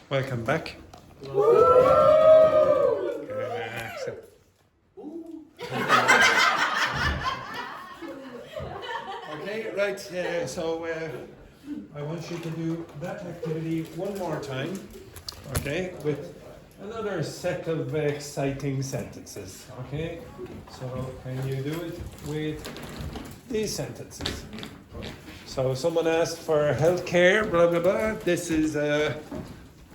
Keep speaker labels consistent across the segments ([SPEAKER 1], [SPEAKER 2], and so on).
[SPEAKER 1] Welcome back. Okay, right. So I want you to do that activity one more time. Okay, with another set of exciting sentences. Okay, so can you do it with these sentences? So someone asked for healthcare, blah blah blah. This is these are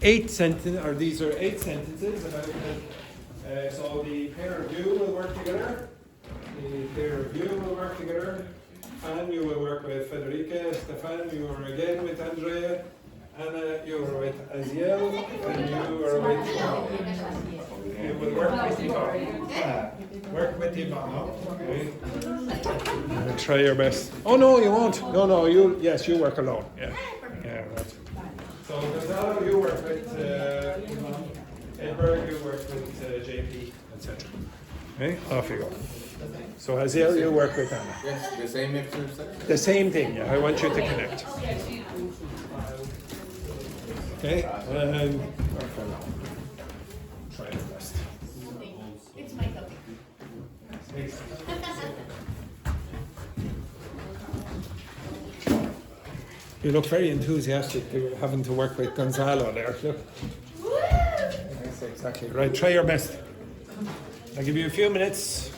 [SPEAKER 1] 8 sentences about so the pair of you will work together. The pair of you will work together. And you will work with Federica. Stefan, you are again with Andrea. Anna, you are with Aziel. And you are with you will work with Yvonne. Work with Yvonne, okay? Try your best. Oh no, you won't. No, you work alone. Yeah, that's it. So Gonzalo, you work with Yvonne. Edberg, you work with JP, etc. Okay, off you go. So Aziel, you work with Anna.
[SPEAKER 2] Yes, the same exercise.
[SPEAKER 1] The same thing, yeah. I want you to connect. Okay, and try your best.
[SPEAKER 3] It's my topic.
[SPEAKER 1] You look very enthusiastic having to work with Gonzalo there. Look. That's exactly right. Try your best. I'll give you a few minutes.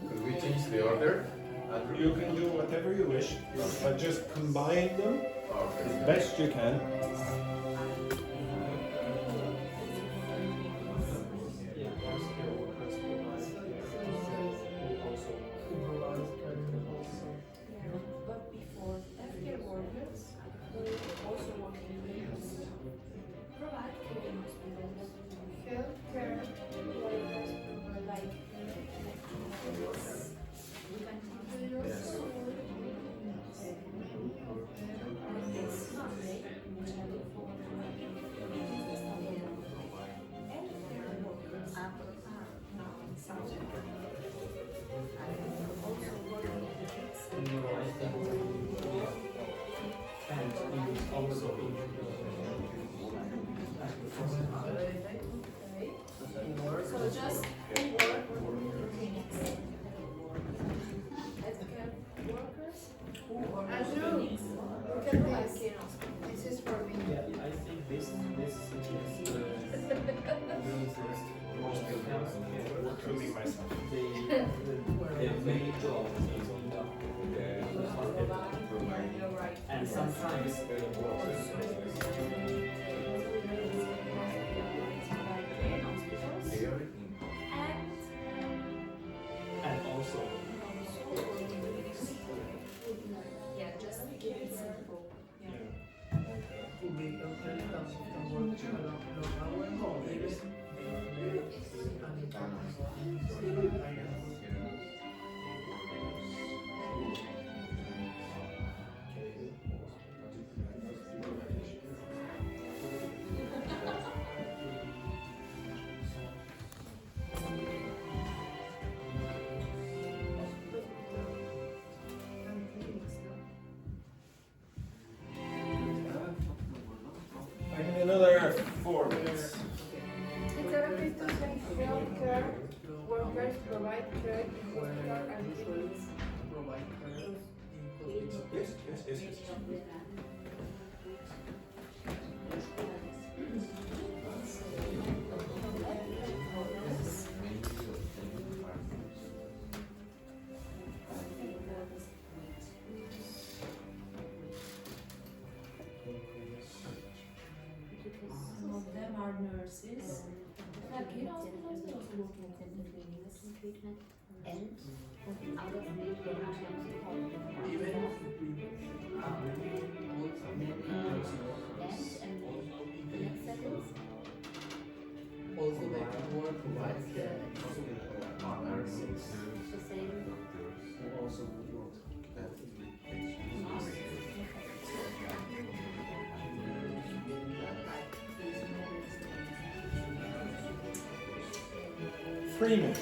[SPEAKER 2] Could we change the order?
[SPEAKER 1] You can do whatever you wish, but just combine them as best you can.
[SPEAKER 3] But before healthcare workers also work in provide care in hospitals. Healthcare workers provide So just work clinics. Healthcare workers who are clinics.
[SPEAKER 4] Look at this. This is for me.
[SPEAKER 5] Yeah, I think this is
[SPEAKER 1] Including myself.
[SPEAKER 5] the main job is on
[SPEAKER 3] You're right.
[SPEAKER 5] and sometimes and also
[SPEAKER 3] Yeah, just keep it simple.
[SPEAKER 1] I need another 4 minutes.
[SPEAKER 4] It's a repeat to say healthcare workers provide care in hospital and clinics.
[SPEAKER 1] Yes.
[SPEAKER 6] nurses. Treatment and out of need and the next sentence.
[SPEAKER 7] Also, they can work like
[SPEAKER 6] The same.
[SPEAKER 1] Three minutes.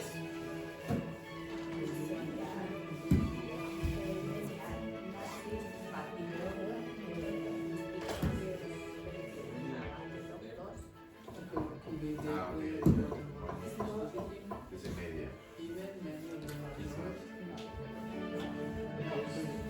[SPEAKER 7] could be the
[SPEAKER 2] Ah, okay.
[SPEAKER 7] even
[SPEAKER 2] Desde media.
[SPEAKER 7] many of them are research. Okay,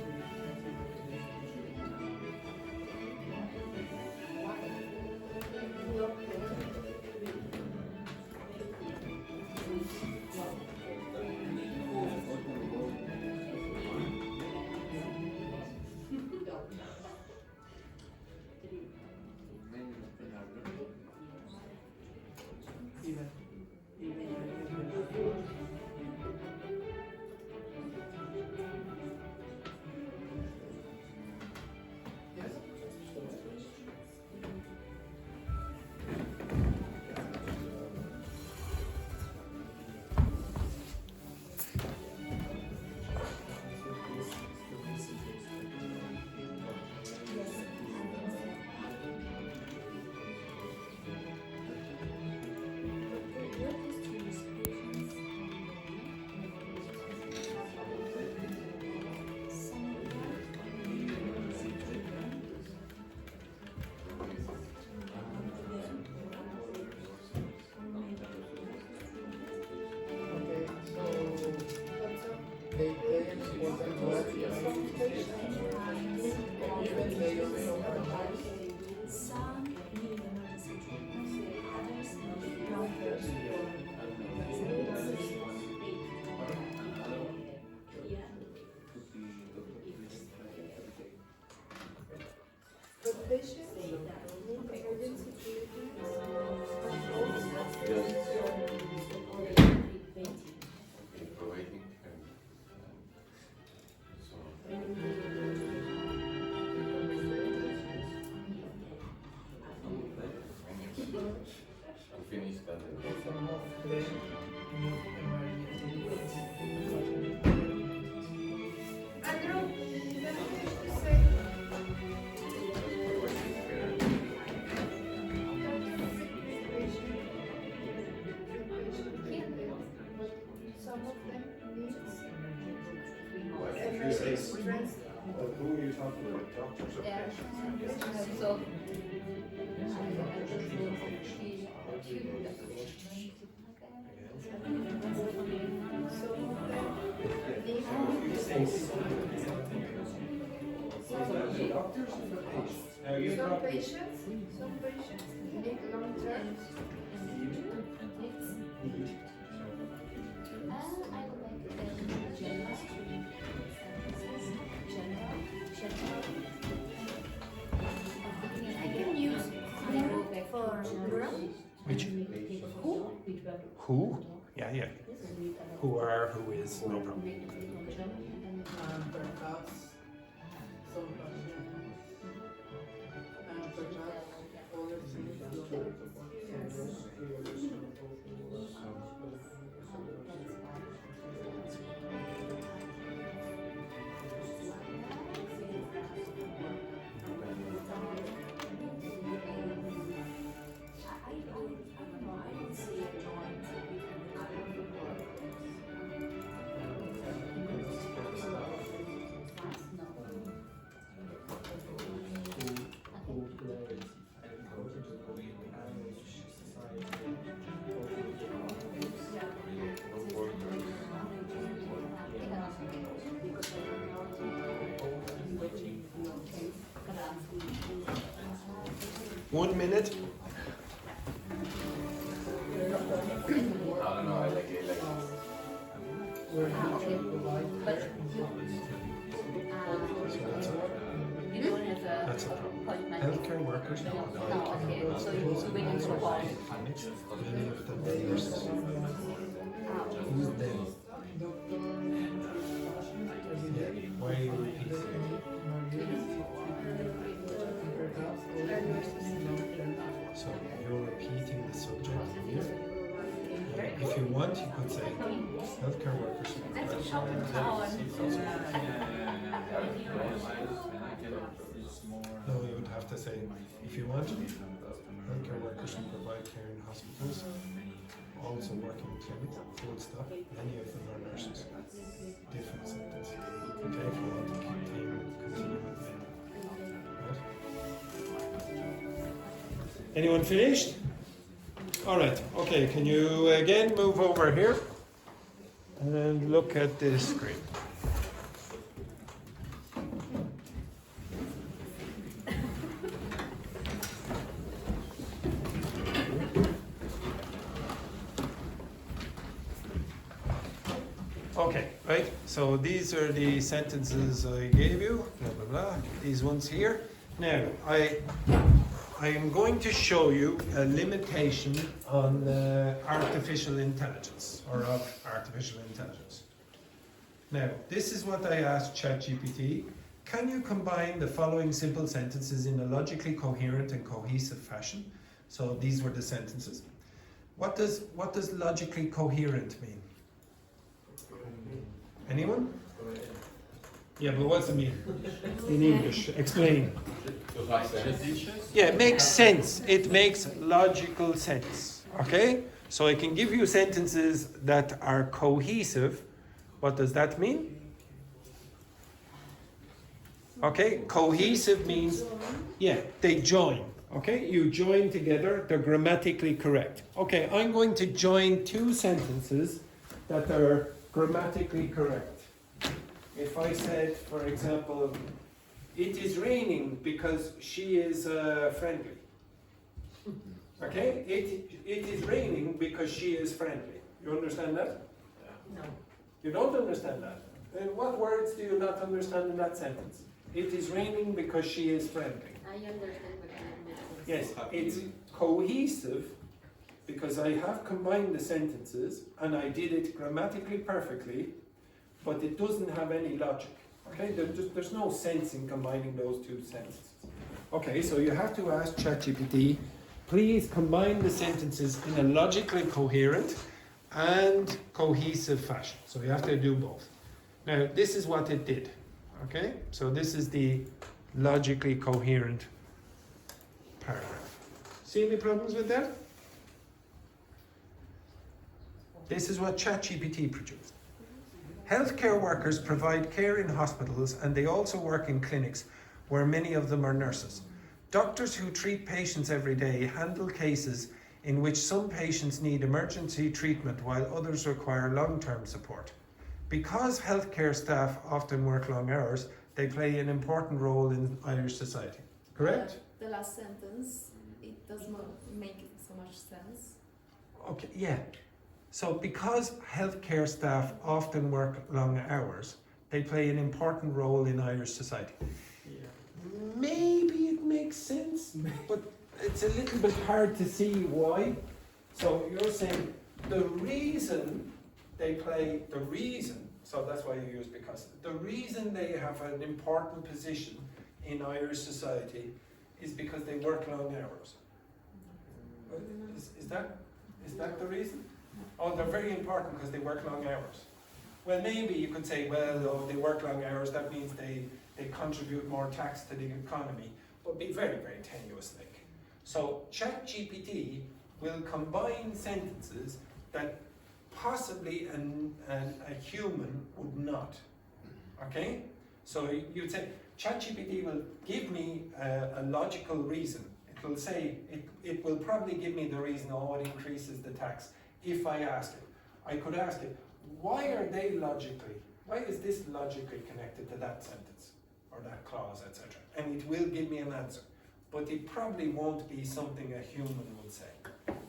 [SPEAKER 7] so they play an important role even they don't know part-time.
[SPEAKER 6] Some need emergency treatment, others need doctors
[SPEAKER 4] But patients need emergency treatment.
[SPEAKER 2] Providing and so to finish that.
[SPEAKER 7] Some of them need emergency.
[SPEAKER 4] Andrew, let me finish to say. Some of them need emergency stress.
[SPEAKER 1] Who are you talking about? Doctors or
[SPEAKER 6] Yeah.
[SPEAKER 1] patients?
[SPEAKER 6] So,
[SPEAKER 1] You say doctors or patients? Now you
[SPEAKER 4] Some
[SPEAKER 1] probably.
[SPEAKER 4] patients need long-term.
[SPEAKER 6] I can use for
[SPEAKER 1] Which? Who? Yeah, yeah. Who are, who is, no problem.
[SPEAKER 7] Perhaps some perhaps other things don't
[SPEAKER 1] One minute.
[SPEAKER 2] I don't know, I like it like
[SPEAKER 7] where you can provide
[SPEAKER 6] You don't have a
[SPEAKER 1] That's a problem.
[SPEAKER 6] appointment.
[SPEAKER 1] Healthcare workers, no.
[SPEAKER 6] No, okay. So Waiting for what?
[SPEAKER 1] Many of the nurses. Who's them? Yeah, why are you repeating it? So you're repeating the subject here. If you want, you could say healthcare workers.
[SPEAKER 6] That's a shopping town.
[SPEAKER 1] No, you would have to say, if you want, healthcare workers who provide care in hospitals, also work in clinics, full stop. Many of them are nurses. Different sentence. Okay, if you want to continue with many. Right? Anyone finished? All right. Okay. Can you again move over here and look at this screen? Okay, right. So these are the sentences I gave you. Blah blah blah. These ones here. Now I am going to show you a limitation on artificial intelligence, or of artificial intelligence. Now, this is what I asked ChatGPT. Can you combine the following simple sentences in a logically coherent and cohesive fashion? So these were the sentences. What does logically coherent mean? Anyone? Yeah, but what's it mean? In English, explain. Yeah, it makes sense. It makes logical sense. Okay? So I can give you sentences that are cohesive. What does that mean? Okay, cohesive means, yeah, they join. Okay, you join together, they're grammatically correct. Okay, I'm going to join two sentences that are grammatically correct. If I said, for example, it is raining because she is friendly. Okay? It is raining because she is friendly. You understand that?
[SPEAKER 6] No.
[SPEAKER 1] You don't understand that? Then what words do you not understand in that sentence? It is raining because she is friendly.
[SPEAKER 6] I understand what you
[SPEAKER 1] Yes, it's cohesive because I have combined the sentences and I did it grammatically perfectly, but it doesn't have any logic. Okay, there's no sense in combining those two sentences. Okay, so you have to ask ChatGPT, please combine the sentences in a logically coherent and cohesive fashion. So you have to do both. Now, this is what it did. Okay, so this is the logically coherent paragraph. See any problems with that? This is what ChatGPT produced. Healthcare workers provide care in hospitals and they also work in clinics where many of them are nurses. Doctors who treat patients every day handle cases in which some patients need emergency treatment while others require long-term support. Because healthcare staff often work long hours, they play an important role in Irish society. Correct?
[SPEAKER 3] The last sentence, it does not make so much sense.
[SPEAKER 1] Okay, yeah. So because healthcare staff often work long hours, they play an important role in Irish society. Maybe it makes sense, but it's a little bit hard to see why. So you're saying the reason they play, so that's why you use because. The reason they have an important position in Irish society is because they work long hours. Is that the reason? Oh, they're very important because they work long hours. Well, maybe you could say, well, oh, they work long hours, that means they contribute more tax to the economy, but be very, very tenuous like. So ChatGPT will combine sentences that possibly a human would not. Okay? So you'd say, ChatGPT will give me a logical reason. It will say, it will probably give me the reason, oh, it increases the tax. If I ask it, I could ask it, why is this logically connected to that sentence or that clause, etc.? And it will give me an answer, but it probably won't be something a human would say.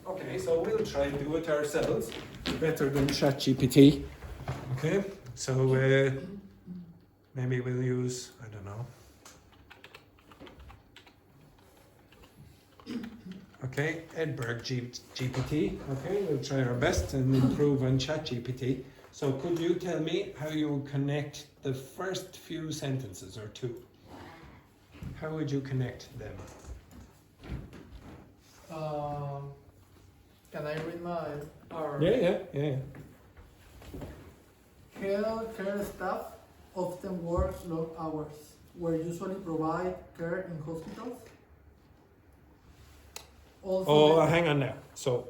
[SPEAKER 1] Okay, so we'll try and do it ourselves, better than ChatGPT. Okay, so maybe we'll use, I don't know. Okay, Edinburgh GPT. Okay, we'll try our best and improve on ChatGPT. So could you tell me how you would connect the first few sentences or two? How would you connect them?
[SPEAKER 7] Can I read my or
[SPEAKER 1] Yeah.
[SPEAKER 7] healthcare staff often work long hours, where usually provide care in hospitals. Also,
[SPEAKER 1] Oh, hang on now. So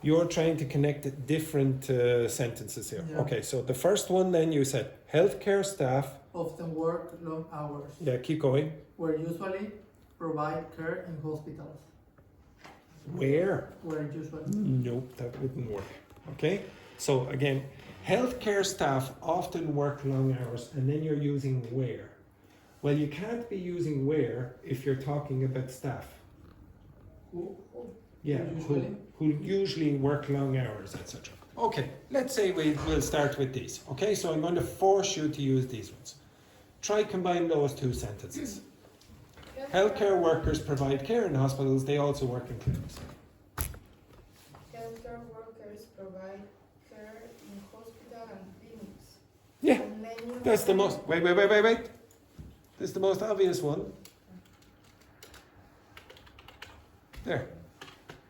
[SPEAKER 1] you're trying to connect different sentences here.
[SPEAKER 7] Yeah.
[SPEAKER 1] Okay, so the first one then you said healthcare staff.
[SPEAKER 7] often work long hours,
[SPEAKER 1] Yeah, keep going.
[SPEAKER 7] where usually provide care in hospitals.
[SPEAKER 1] Where?
[SPEAKER 7] Where usually.
[SPEAKER 1] Nope, that wouldn't work. Okay, so again, healthcare staff often work long hours, and then you're using where. Well, you can't be using where if you're talking about staff.
[SPEAKER 7] Who?
[SPEAKER 1] Yeah,
[SPEAKER 7] Usually.
[SPEAKER 1] who usually work long hours, etc. Okay, let's say we'll start with these. Okay, so I'm going to force you to use these ones. Try combine those two sentences. Healthcare workers provide care in hospitals, they also work in clinics.
[SPEAKER 4] Healthcare workers provide care in hospital and clinics.
[SPEAKER 1] Yeah,
[SPEAKER 4] And many of
[SPEAKER 1] that's the
[SPEAKER 4] them-
[SPEAKER 1] most, wait. This is the most obvious one. There.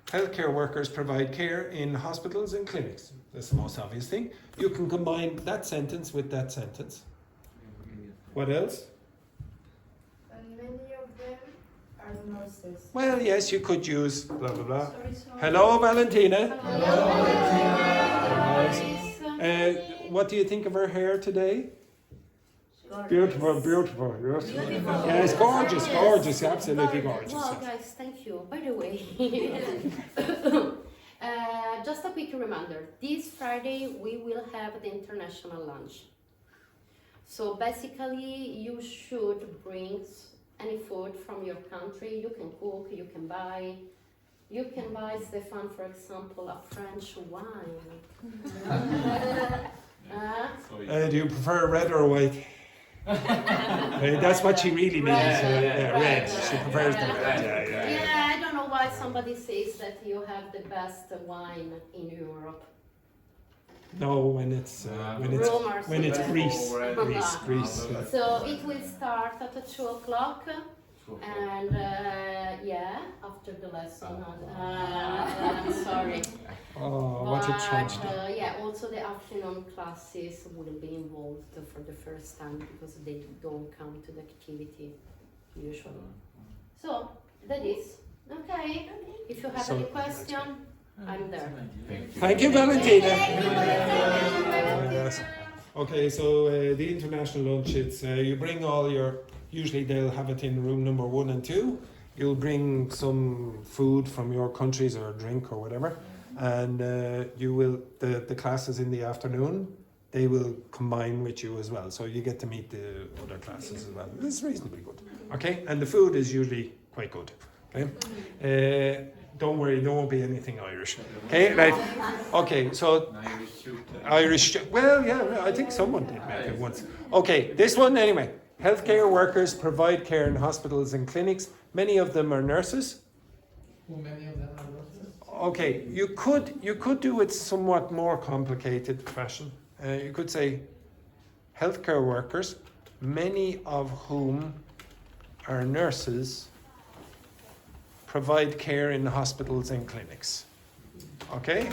[SPEAKER 1] Healthcare workers provide care in hospitals and clinics. That's the most obvious thing. You can combine that sentence with that sentence. What else?
[SPEAKER 4] And many of them are nurses.
[SPEAKER 1] Well, yes, you could use blah blah blah.
[SPEAKER 6] Sorry.
[SPEAKER 1] Hello, Valentina.
[SPEAKER 6] Hello.
[SPEAKER 1] What do you think of her hair today?
[SPEAKER 6] Gorgeous.
[SPEAKER 1] Beautiful, yes.
[SPEAKER 6] Beautiful.
[SPEAKER 1] Yes, gorgeous, absolutely gorgeous.
[SPEAKER 6] Well, guys, thank you. By the way, just a quick reminder, this Friday we will have the international lunch. So basically, you should bring any food from your country. You can cook, you can buy. You can buy, Stefan, for example, a French wine.
[SPEAKER 1] Do you prefer red or white? That's what she really needs. Red. She prefers the red.
[SPEAKER 6] Yeah, I don't know why somebody says that you have the best wine in Europe.
[SPEAKER 1] No, when it's
[SPEAKER 6] Rumors.
[SPEAKER 1] Greece.
[SPEAKER 6] So it will start at 2 o'clock, and after the lesson. I'm sorry.
[SPEAKER 1] Oh, what a tragedy.
[SPEAKER 6] Also the afternoon classes will be involved for the first time because they don't come to the activity usually. So that is okay. If you have any question, I'm there.
[SPEAKER 1] Thank you, Valentina.
[SPEAKER 6] Yes.
[SPEAKER 1] Okay, so the international lunch, it's you bring all your, usually they'll have it in room number 1 and 2. You'll bring some food from your countries or a drink or whatever, and you will, the classes in the afternoon, they will combine with you as well. So you get to meet the other classes as well. It's reasonably good. Okay, and the food is usually quite good. Okay. Don't worry, there won't be anything Irish. Okay, right. Okay, so Irish. Well, yeah, I think someone did make it once. Okay, this one anyway. Healthcare workers provide care in hospitals and clinics. Many of them are nurses.
[SPEAKER 7] Who many of them are nurses?
[SPEAKER 1] Okay, you could do it somewhat more complicated fashion. You could say healthcare workers, many of whom are nurses, provide care in hospitals and clinics. Okay?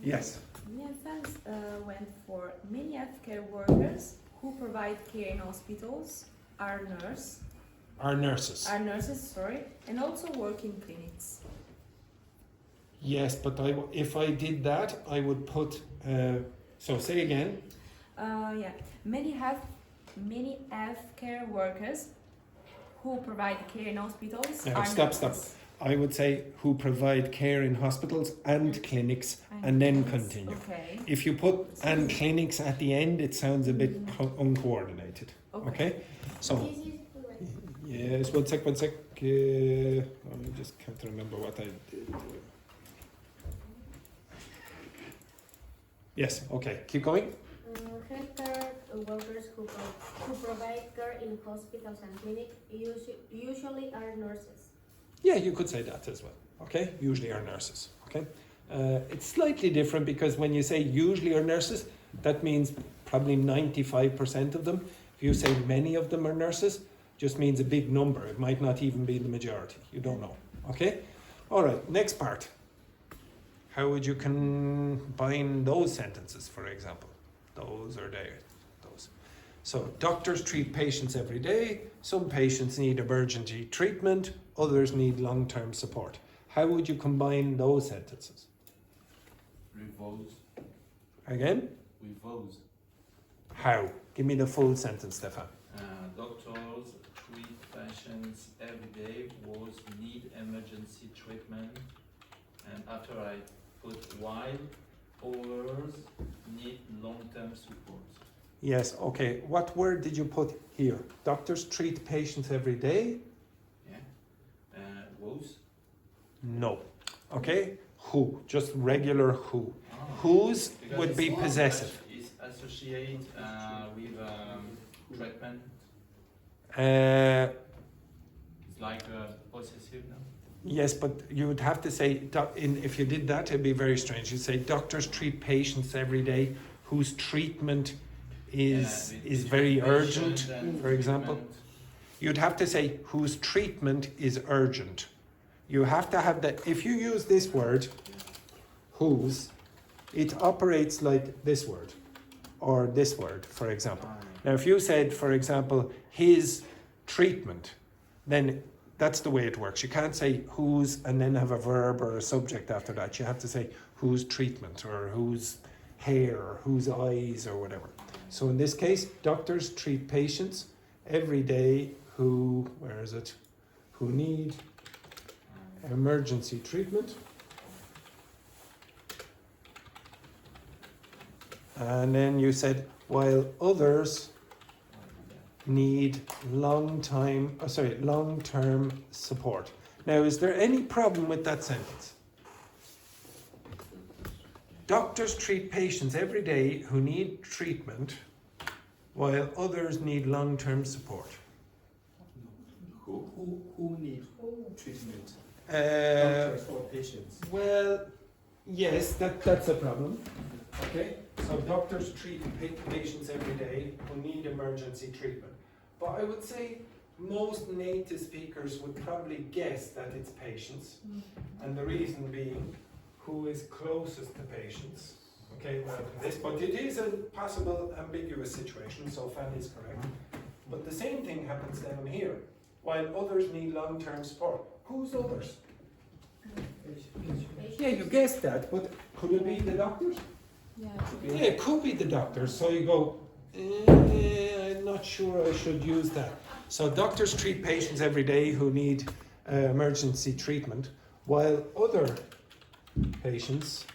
[SPEAKER 1] Yes.
[SPEAKER 8] My sentence went for many healthcare workers who provide care in hospitals are nurses, and also work in clinics.
[SPEAKER 1] Yes, but if I did that, I would put. So say again.
[SPEAKER 8] Many healthcare workers who provide care in hospitals are
[SPEAKER 1] Stop.
[SPEAKER 8] nurses.
[SPEAKER 1] I would say who provide care in hospitals and clinics, and then continue.
[SPEAKER 8] Okay.
[SPEAKER 1] If you put and clinics at the end, it sounds a bit uncoordinated. Okay? So, yes, one sec. I just can't remember what I did. Yes, okay, keep going.
[SPEAKER 9] Healthcare workers who provide care in hospitals and clinics usually are nurses.
[SPEAKER 1] Yeah, you could say that as well. Okay, usually are nurses. Okay, it's slightly different because when you say usually are nurses, that means probably 95% of them. If you say many of them are nurses, just means a big number. It might not even be the majority. You don't know. Okay, all right. Next part. How would you combine those sentences, for example? Those or they, those. So doctors treat patients every day. Some patients need emergency treatment. Others need long-term support. How would you combine those sentences?
[SPEAKER 2] Repose.
[SPEAKER 1] Again?
[SPEAKER 2] Repose.
[SPEAKER 1] How? Give me the full sentence, Stefan.
[SPEAKER 5] Doctors treat patients every day who need emergency treatment, and after I put while others need long-term support.
[SPEAKER 1] Yes, okay. What word did you put here? Doctors treat patients every day?
[SPEAKER 5] Yeah. Was.
[SPEAKER 1] No. Okay? Who? Just regular who.
[SPEAKER 5] Ah.
[SPEAKER 1] Whose
[SPEAKER 5] Because
[SPEAKER 1] would be
[SPEAKER 5] it's
[SPEAKER 1] possessive.
[SPEAKER 5] Is associated with treatment. It's like possessive now.
[SPEAKER 1] Yes, but you would have to say, if you did that, it'd be very strange. You'd say doctors treat patients every day whose treatment is very urgent, for example. You'd have to say whose treatment is urgent. You have to have that. If you use this word, whose, it operates like this word or this word, for example. Now, if you said, for example, his treatment, then that's the way it works. You can't say whose and then have a verb or a subject after that. You have to say whose treatment or whose hair or whose eyes or whatever. So in this case, doctors treat patients every day who need emergency treatment. And then you said, while others need long-term support. Now, is there any problem with that sentence? Doctors treat patients every day who need treatment, while others need long-term support.
[SPEAKER 2] Who need treatment?
[SPEAKER 1] Doctors
[SPEAKER 2] or patients?
[SPEAKER 1] Well, yes, that's a problem. Okay, so doctors treat patients every day who need emergency treatment. But I would say most native speakers would probably guess that it's patients, and the reason being who is closest to patients. Okay, well, this, but it is a possible ambiguous situation, so Fanny is correct. But the same thing happens down here. While others need long-term support. Who's others? Yeah, you guessed that, but could it be the doctors?
[SPEAKER 8] Yeah.
[SPEAKER 1] Yeah, it could be the doctors. So you go, I'm not sure I should use that. So doctors treat patients every day who need emergency treatment, while other patients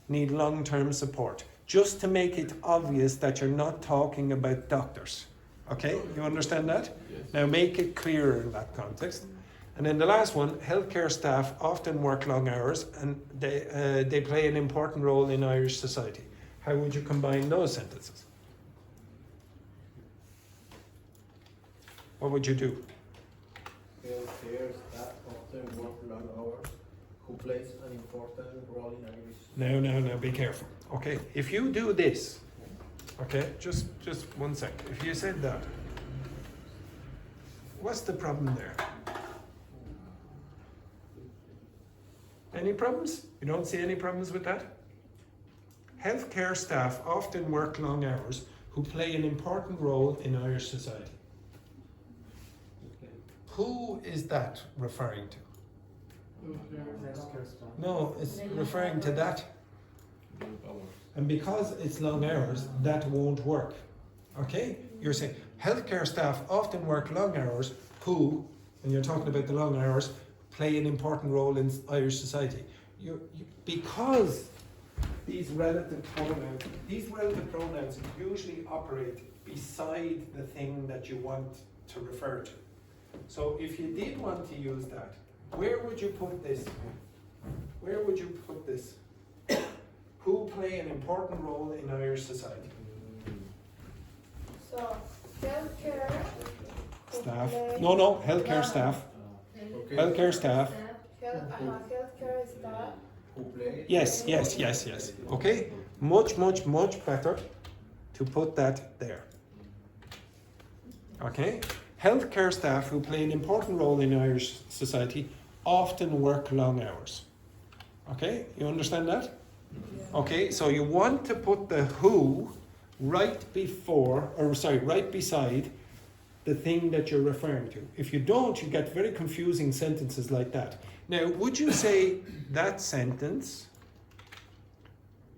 [SPEAKER 1] need long-term support. Just to make it obvious that you're not talking about doctors. Okay, you understand that?
[SPEAKER 2] Yes.
[SPEAKER 1] Now make it clearer in that context. And then the last one, healthcare staff often work long hours and they play an important role in Irish society. How would you combine those sentences? What would you do?
[SPEAKER 10] Healthcare staff often work long hours, who plays an important role in Irish.
[SPEAKER 1] No, be careful. Okay, if you do this, okay, just 1 second. If you said that, what's the problem there? Any problems? You don't see any problems with that? Healthcare staff often work long hours who play an important role in Irish society. Who is that referring to? No, it's referring to that. And because it's long hours, that won't work. Okay? You're saying healthcare staff often work long hours who, and you're talking about the long hours, play an important role in Irish society. Because these relative pronouns usually operate beside the thing that you want to refer to. So if you did want to use that, where would you put this? Where would you put this? Who play an important role in Irish society?
[SPEAKER 4] So, healthcare
[SPEAKER 1] Staff. No, healthcare staff.
[SPEAKER 10] Okay.
[SPEAKER 1] Healthcare staff.
[SPEAKER 4] Healthcare staff.
[SPEAKER 10] Who play?
[SPEAKER 1] Yes. Okay? Much better to put that there. Okay? Healthcare staff who play an important role in Irish society often work long hours. Okay? You understand that? Okay, so you want to put the who right beside the thing that you're referring to. If you don't, you get very confusing sentences like that. Now, would you say that sentence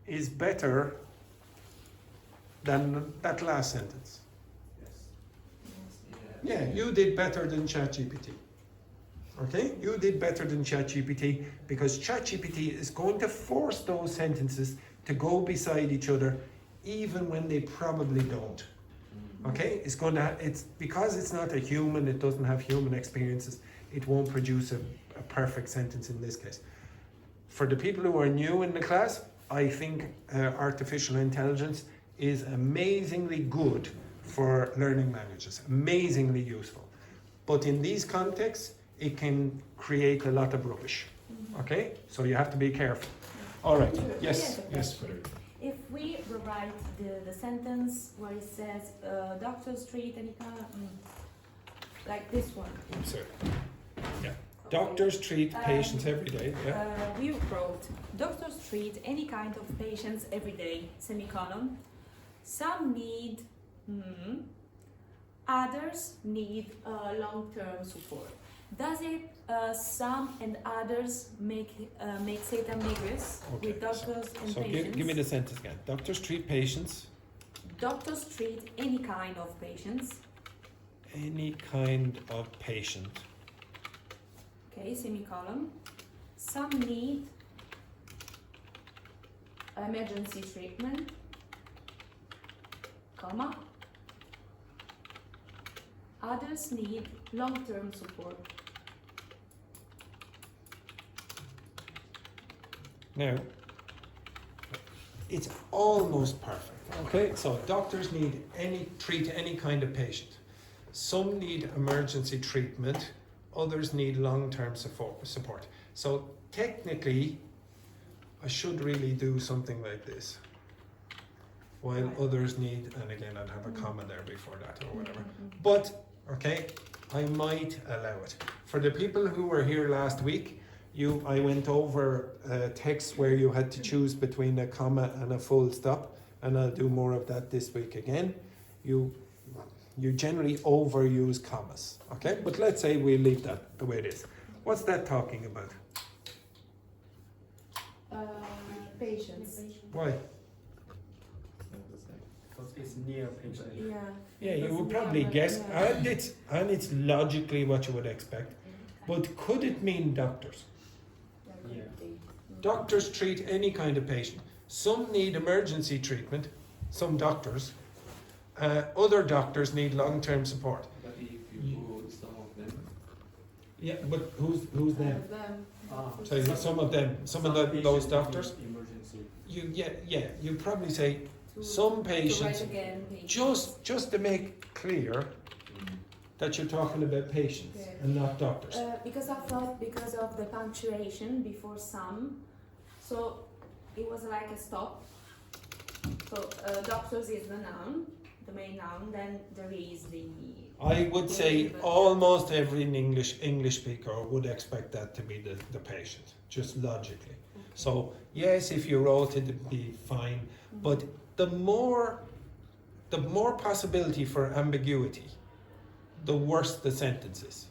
[SPEAKER 1] is better than that last sentence? Yeah, you did better than ChatGPT. Okay, you did better than ChatGPT because ChatGPT is going to force those sentences to go beside each other even when they probably don't. Okay, it's because it's not a human, it doesn't have human experiences, it won't produce a perfect sentence in this case. For the people who are new in the class, I think artificial intelligence is amazingly good for learning languages, amazingly useful. But in these contexts, it can create a lot of rubbish. Okay, so you have to be careful. All right, yes.
[SPEAKER 8] If we rewrite the sentence where it says doctors treat any kind of, like this one.
[SPEAKER 1] Sorry. Yeah. Doctors treat patients every day. Yeah.
[SPEAKER 8] We wrote doctors treat any kind of patients every day, semicolon. Some need, others need long-term support. Does it some and others make it ambiguous with doctors and patients?
[SPEAKER 1] Give me the sentence again. Doctors treat patients.
[SPEAKER 8] Doctors treat any kind of patients.
[SPEAKER 1] Any kind of patient.
[SPEAKER 8] Okay, semicolon. Some need emergency treatment, comma. Others need long-term support.
[SPEAKER 1] Now, it's almost perfect. Okay, so doctors treat any kind of patient. Some need emergency treatment, others need long-term support. So technically, I should really do something like this. While others need, and again I'd have a comma there before that or whatever. But, okay, I might allow it. For the people who were here last week, I went over text where you had to choose between a comma and a full stop, and I'll do more of that this week again. You generally overuse commas, okay? But let's say we leave that the way it is. What's that talking about?
[SPEAKER 8] Patients.
[SPEAKER 1] Why?
[SPEAKER 5] Because it's near patient.
[SPEAKER 1] Yeah, you would probably guess, and it's logically what you would expect. But could it mean doctors?
[SPEAKER 5] Yeah.
[SPEAKER 1] Doctors treat any kind of patient. Some need emergency treatment, some doctors. Other doctors need long-term support.
[SPEAKER 5] But if you put some of them.
[SPEAKER 1] Yeah, but who's them? So some of them, those
[SPEAKER 5] patients
[SPEAKER 1] doctors.
[SPEAKER 5] need Emergency.
[SPEAKER 1] You probably say some patients.
[SPEAKER 8] Again,
[SPEAKER 1] Just to make clear that you're talking about patients and not doctors.
[SPEAKER 8] because I thought because of the punctuation before some, so it was like a stop. So doctors is the noun, the main noun. Then there is the.
[SPEAKER 1] I would say almost every English speaker would expect that to be the patient, just logically. So yes, if you wrote it, it'd be fine. But the more possibility for ambiguity, the worse the sentence is.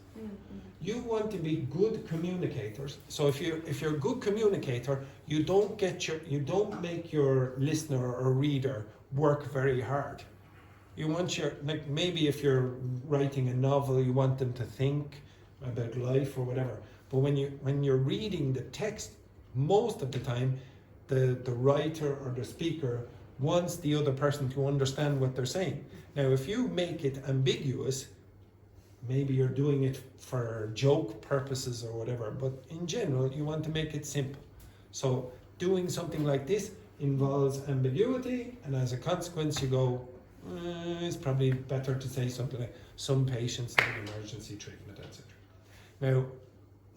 [SPEAKER 1] You want to be good communicators. So if you're a good communicator, you don't make your listener or reader work very hard. You want maybe if you're writing a novel, you want them to think about life or whatever. But when you're reading the text, most of the time, the writer or the speaker wants the other person to understand what they're saying. Now, if you make it ambiguous, maybe you're doing it for joke purposes or whatever, but in general, you want to make it simple. So doing something like this involves ambiguity, and as a consequence, you go, it's probably better to say something like, some patients need emergency treatment, etc. Now,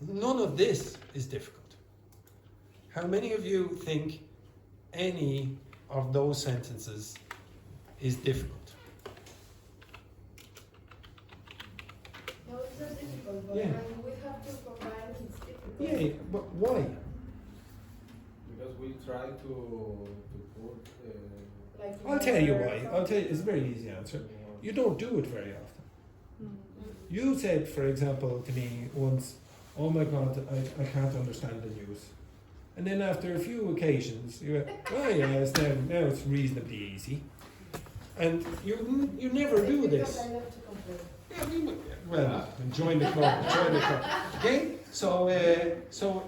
[SPEAKER 1] none of this is difficult. How many of you think any of those sentences is difficult?
[SPEAKER 4] No, it's not difficult, but
[SPEAKER 1] Yeah.
[SPEAKER 4] when we have to combine, it's difficult.
[SPEAKER 1] Yeah, but why?
[SPEAKER 10] Because we try to put.
[SPEAKER 4] Like
[SPEAKER 1] I'll tell you
[SPEAKER 4] more
[SPEAKER 1] why. I'll tell you, it's a very easy answer. You don't do it very often. You said, for example, to me once, oh my God, I can't understand the news. And then after a few occasions, you went, oh yes, now it's reasonably easy. And you never do
[SPEAKER 4] Because
[SPEAKER 1] this.
[SPEAKER 4] I love to complain.
[SPEAKER 1] Well, join the club, join the club. Okay? So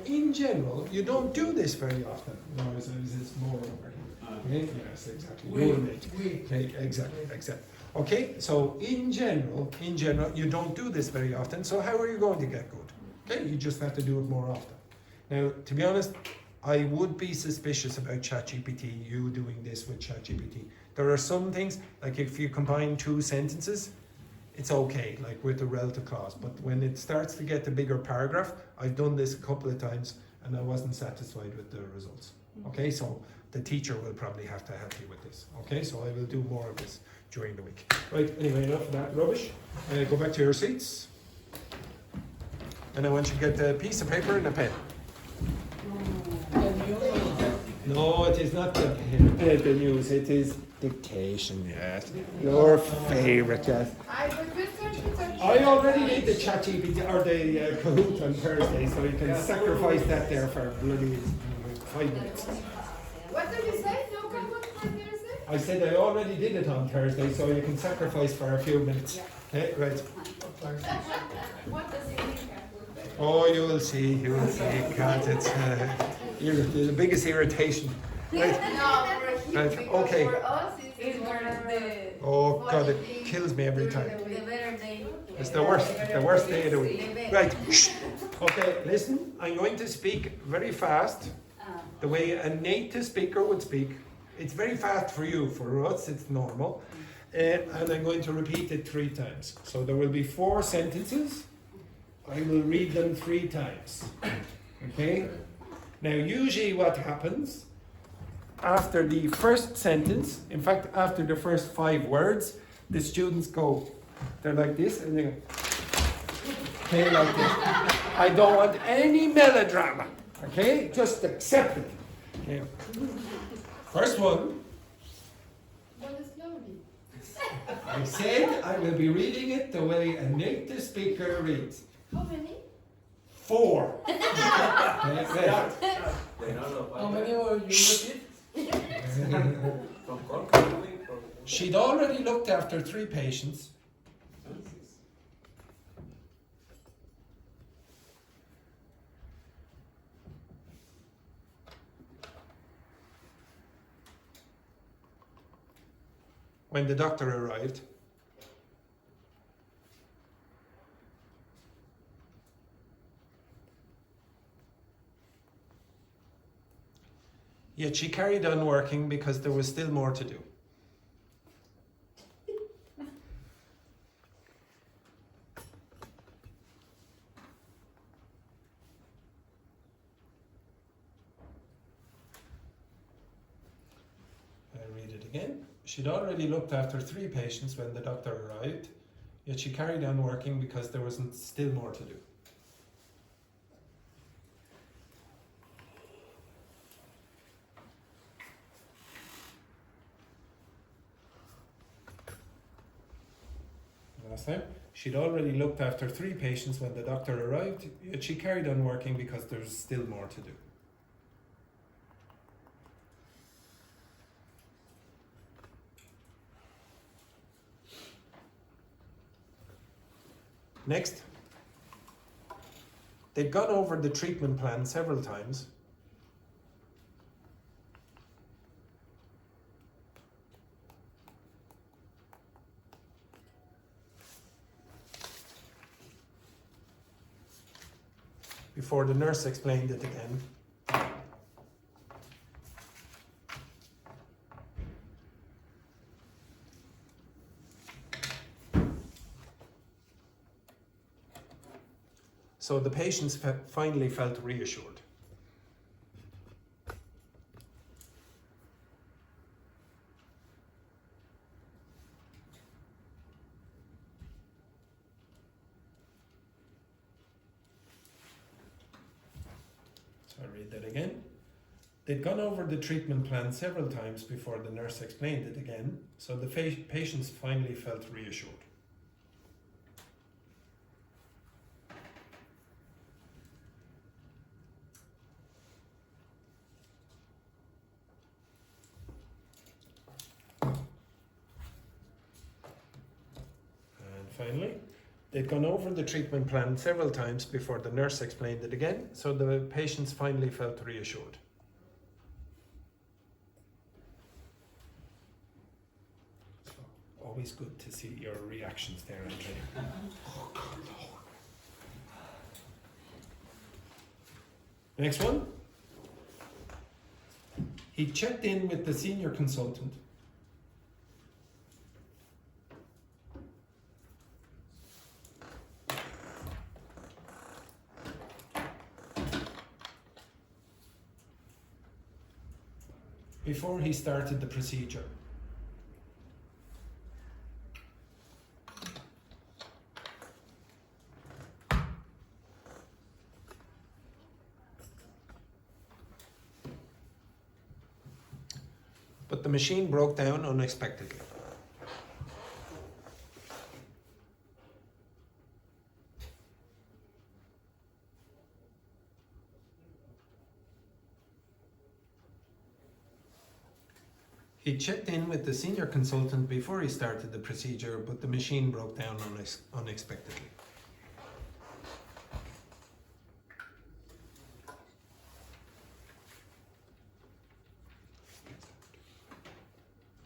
[SPEAKER 1] in general, you don't do this very often. No, it's more over here. Okay? Yes, exactly. You're right. Okay, exactly. Okay, so in general, you don't do this very often, so how are you going to get good? Okay, you just have to do it more often. Now, to be honest, I would be suspicious about ChatGPT, you doing this with ChatGPT. There are some things, like if you combine two sentences, it's okay, like with the relative clause, but when it starts to get the bigger paragraph, I've done this a couple of times and I wasn't satisfied with the results. Okay, so the teacher will probably have to help you with this. Okay, so I will do more of this during the week. Right, anyway, enough of that rubbish. Go back to your seats. And I want you to get a piece of paper and a pen. No, it is not the news, it is dictation, yes. Your favourite, yes. I already did the ChatGPT or the Kahoot on Thursday, so you can sacrifice that there for bloody 5 minutes.
[SPEAKER 4] What did you say? No Kahoot for Thursday?
[SPEAKER 1] I said I already did it on Thursday, so you can sacrifice for a few minutes. Okay, right.
[SPEAKER 4] What does it mean?
[SPEAKER 1] Oh, you will see, God, it's the biggest irritation. Right.
[SPEAKER 4] No,
[SPEAKER 1] Right, okay.
[SPEAKER 4] For us, it's more the.
[SPEAKER 1] Oh God, it kills me every time. It's the worst day of the week. Right. Okay, listen, I'm going to speak very fast, the way a native speaker would speak. It's very fast for you, for us it's normal. And I'm going to repeat it 3 times. So there will be 4 sentences. I will read them 3 times. Okay? Now usually what happens, after the first sentence, in fact after the first 5 words, the students go, they're like this, and they go, okay, like this. I don't want any melodrama, okay? Just accept it. Okay. First one,
[SPEAKER 4] But slowly.
[SPEAKER 1] I said I will be reading it the way a native speaker reads.
[SPEAKER 4] How many?
[SPEAKER 1] 4. Okay, ready?
[SPEAKER 5] How many were you repeat?
[SPEAKER 2] From Cork, from
[SPEAKER 1] She'd already looked after 3 patients. When the doctor arrived, yet she carried on working because there was still more to do. I'll read it again. She'd already looked after 3 patients when the doctor arrived, yet she carried on working because there was still more to do. Last time. She'd already looked after 3 patients when the doctor arrived, yet she carried on working because there's still more to do. Next. They'd gone over the treatment plan several times. Before the nurse explained it again. so the patients finally felt reassured. So I read that again. They'd gone over the treatment plan several times before the nurse explained it again, so the patients finally felt reassured. And finally, they'd gone over the treatment plan several times before the nurse explained it again, so the patients finally felt reassured. Always good to see your reactions there, Andrea. Next one. He checked in with the senior consultant. Before he started the procedure. But the machine broke down unexpectedly. He checked in with the senior consultant before he started the procedure, but the machine broke down unexpectedly.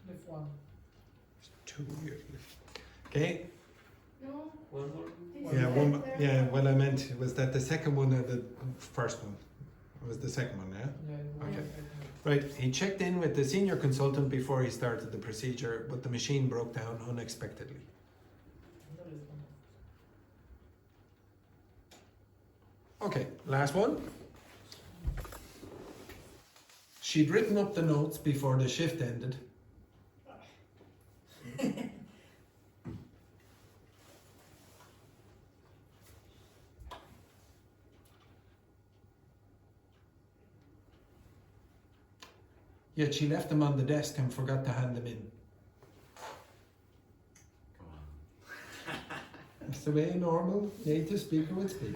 [SPEAKER 7] Left one.
[SPEAKER 1] Two years. Okay.
[SPEAKER 3] No.
[SPEAKER 5] One more.
[SPEAKER 1] Yeah. One. Yeah. What I meant was that the second one or the first one. It was the second one. Yeah.
[SPEAKER 7] Yeah.
[SPEAKER 1] Okay. Right. He checked in with the senior consultant before he started the procedure, but the machine broke down unexpectedly. Okay. Last one. She'd written up the notes before the shift ended. Yet she left them on the desk and forgot to hand them in.
[SPEAKER 2] Come on.
[SPEAKER 1] That's the way a normal native speaker would speak.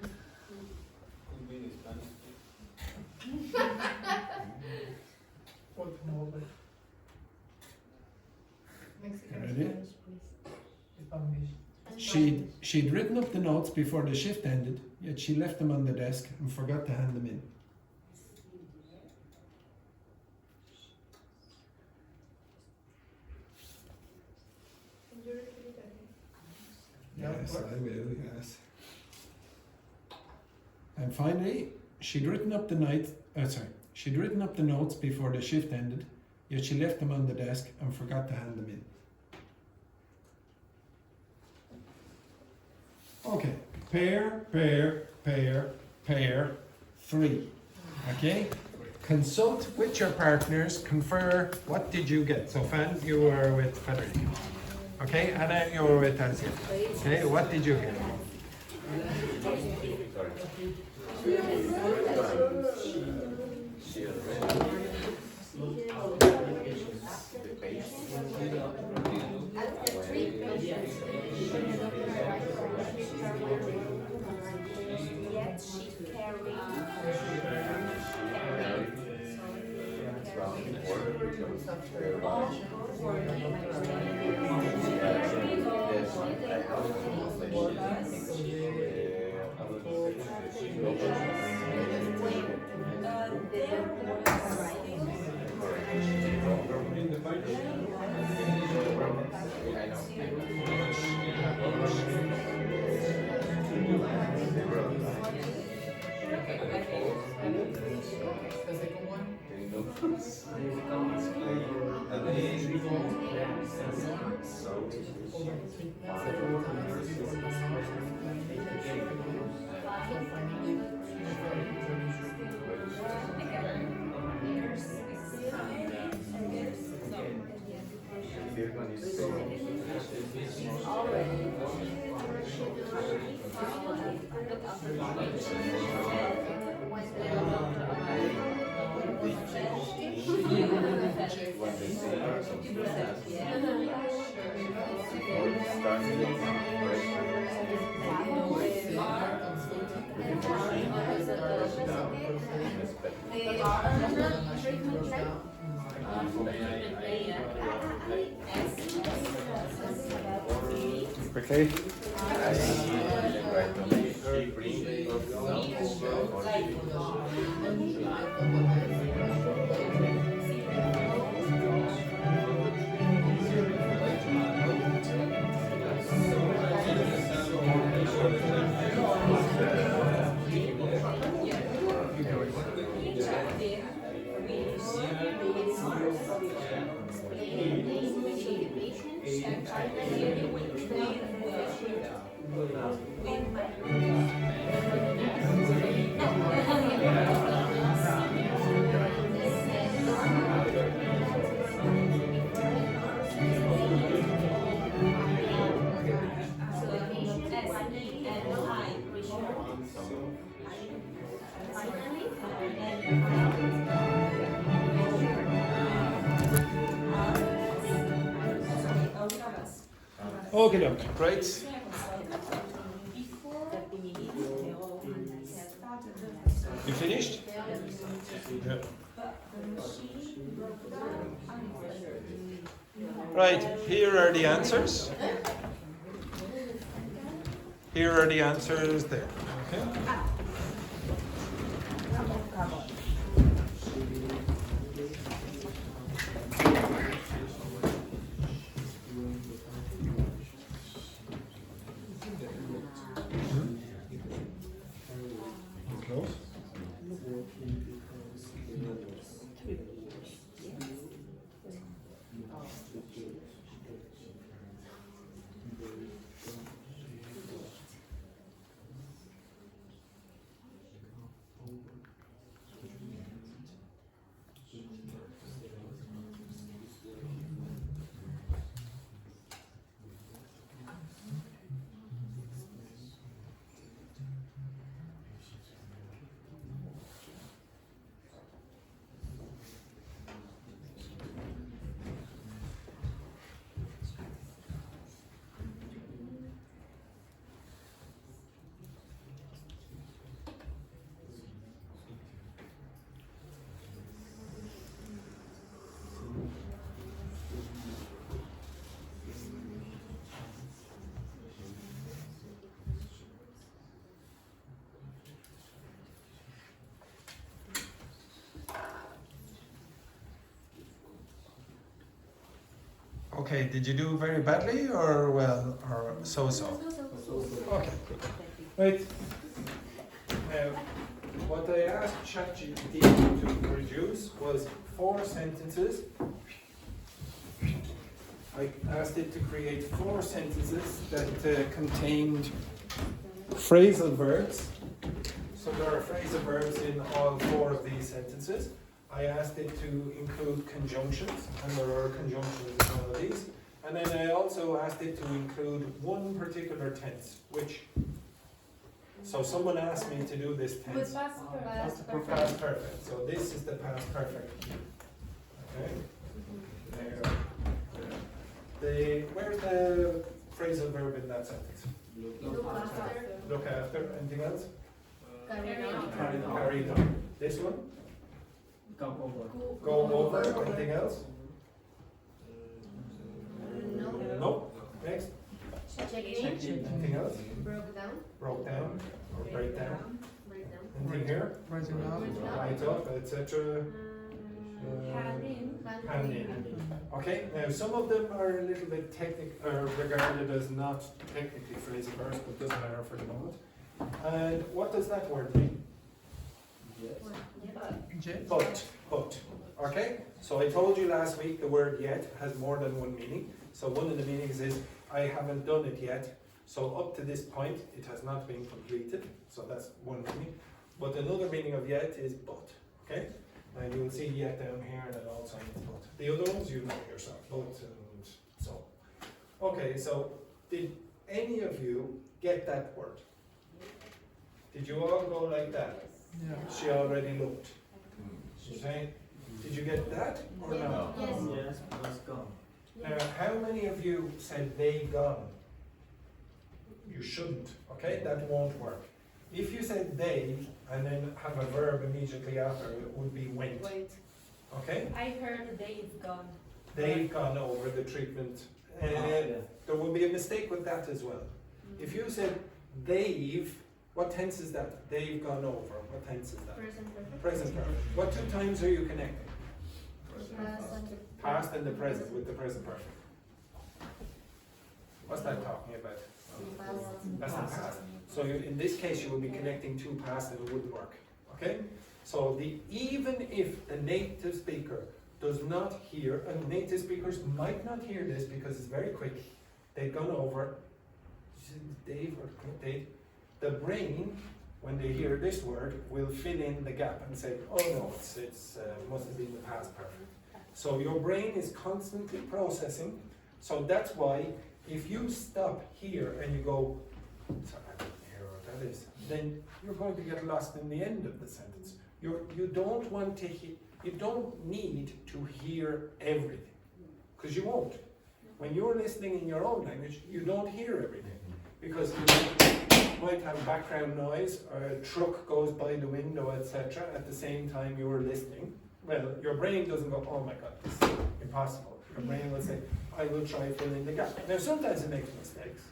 [SPEAKER 10] Could be in Spanish.
[SPEAKER 7] Fourth mobile.
[SPEAKER 3] Mexican
[SPEAKER 1] Ready?
[SPEAKER 3] Spanish, please.
[SPEAKER 7] Spanish.
[SPEAKER 1] She'd written up the notes before the shift ended, yet she left them on the desk and forgot to hand them in.
[SPEAKER 3] Can you repeat it again?
[SPEAKER 1] Yes, I will, yes. And finally, she'd written up the notes before the shift ended, yet she left them on the desk and forgot to hand them in. Okay, pair, pair, pair, pair, 3. Okay? Consult with your partners, confer, what did you get? So Fan, you were with Federico. Okay, Anna, you were with Asia. Okay, what did you get?
[SPEAKER 8] Yet she carried
[SPEAKER 7] The second one.
[SPEAKER 2] When they say or something like that. Or starting with
[SPEAKER 1] Okay. Okay, look, right? You finished? Yeah. Right, here are the answers. Here are the answers there. Okay. Close. Okay, did you do very badly or well or so-so? Okay, good. Right. Now, what I asked ChatGPT to produce was 4 sentences. I asked it to create 4 sentences that contained phrasal verbs. So there are phrasal verbs in all 4 of these sentences. I asked it to include conjunctions, and there are conjunctions in all of these. And then I also asked it to include one particular tense, which, so someone asked me to do this tense.
[SPEAKER 4] With past perfect.
[SPEAKER 1] Past perfect. So this is the past perfect. Okay. There. Where's the phrasal verb in that sentence?
[SPEAKER 3] Look after.
[SPEAKER 1] Look after. Anything else?
[SPEAKER 3] Carry on.
[SPEAKER 1] Carry on. This one? Go over. Anything else?
[SPEAKER 3] No.
[SPEAKER 1] No. Next.
[SPEAKER 3] Check in.
[SPEAKER 1] Anything else?
[SPEAKER 3] Broke down.
[SPEAKER 1] Broke down or break down.
[SPEAKER 3] Break down.
[SPEAKER 1] Anything here?
[SPEAKER 7] Writing out.
[SPEAKER 1] Write up, etc.
[SPEAKER 8] Hand in.
[SPEAKER 1] Hand in. Okay. Now some of them are a little bit technical, regarded as not technically phrasal verbs, but doesn't matter for the moment. And what does that word mean? But. Okay? So I told you last week the word yet has more than one meaning. So one of the meanings is I haven't done it yet. So up to this point it has not been completed. So that's one meaning. But another meaning of yet is but. Okay? And you'll see yet down here and it also means but. The other ones you know yourself. But and so. Okay, so Did any of you get that word? Did you all go like that?
[SPEAKER 7] Yeah.
[SPEAKER 1] She already looked. Okay? Did you get that or not?
[SPEAKER 3] Yes.
[SPEAKER 5] Yes, was gone.
[SPEAKER 1] Now, how many of you said they gone? You shouldn't, okay? That won't work. If you said they and then have a verb immediately after, it would be went,
[SPEAKER 9] Wait.
[SPEAKER 1] okay?
[SPEAKER 9] I heard they've gone.
[SPEAKER 1] They've gone over the treatment. There would be a mistake with that as well. If you said they've, what tense is that? They've gone over. What tense is that?
[SPEAKER 9] Present perfect.
[SPEAKER 1] Present perfect. What two times are you connecting?
[SPEAKER 3] Past and
[SPEAKER 1] Past and the present with the present perfect. What's that talking about? That's the past. So you, in this case, you will be connecting two past and it wouldn't work. Okay? So even if the native speaker does not hear, and native speakers might not hear this because it's very quick, they've gone over, Dave or Dave, the brain, when they hear this word, will fill in the gap and say, oh no, it's must have been the past perfect. So your brain is constantly processing. So that's why if you stop here and you go, sorry, I don't hear what that is, then you're going to get lost in the end of the sentence. You don't want to you don't need to hear everything, because you won't. When you're listening in your own language, you don't hear everything, because you might have background noise, or a truck goes by the window, etc. at the same time you are listening. Well, your brain doesn't go, oh my god, this is impossible. Your brain will say, I will try filling the gap. Now sometimes it makes mistakes.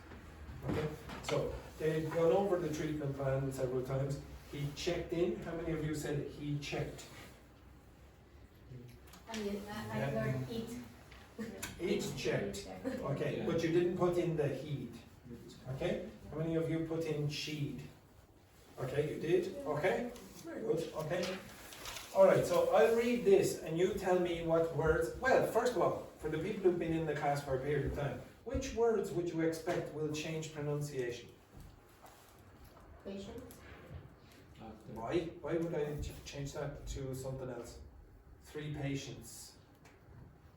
[SPEAKER 1] Okay? So they've gone over the treatment plan several times. He checked in. How many of you said he checked?
[SPEAKER 9] I heard it.
[SPEAKER 1] It checked. Okay, but you didn't put in the he'd. Okay? How many of you put in she'd? Okay, you did. Okay? Very good. Okay? Alright, so I'll read this and you tell me what words. Well, first of all, for the people who've been in the class for a period of time, which words would you expect will change pronunciation?
[SPEAKER 9] Patient.
[SPEAKER 1] Why? Why would I change that to something else? 3 patients.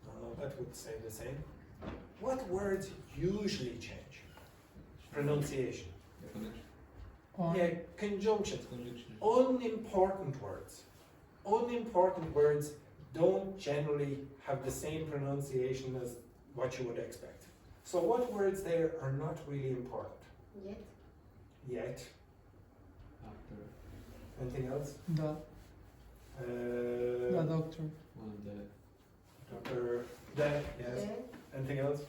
[SPEAKER 1] No, that would stay the same. What words usually change pronunciation?
[SPEAKER 7] On.
[SPEAKER 1] Yeah, conjunction. Unimportant words. Unimportant words don't generally have the same pronunciation as what you would expect. So what words there are not really important?
[SPEAKER 9] Yet.
[SPEAKER 1] Yet. Anything else?
[SPEAKER 7] The doctor.
[SPEAKER 1] Doctor, that, yes. Anything else?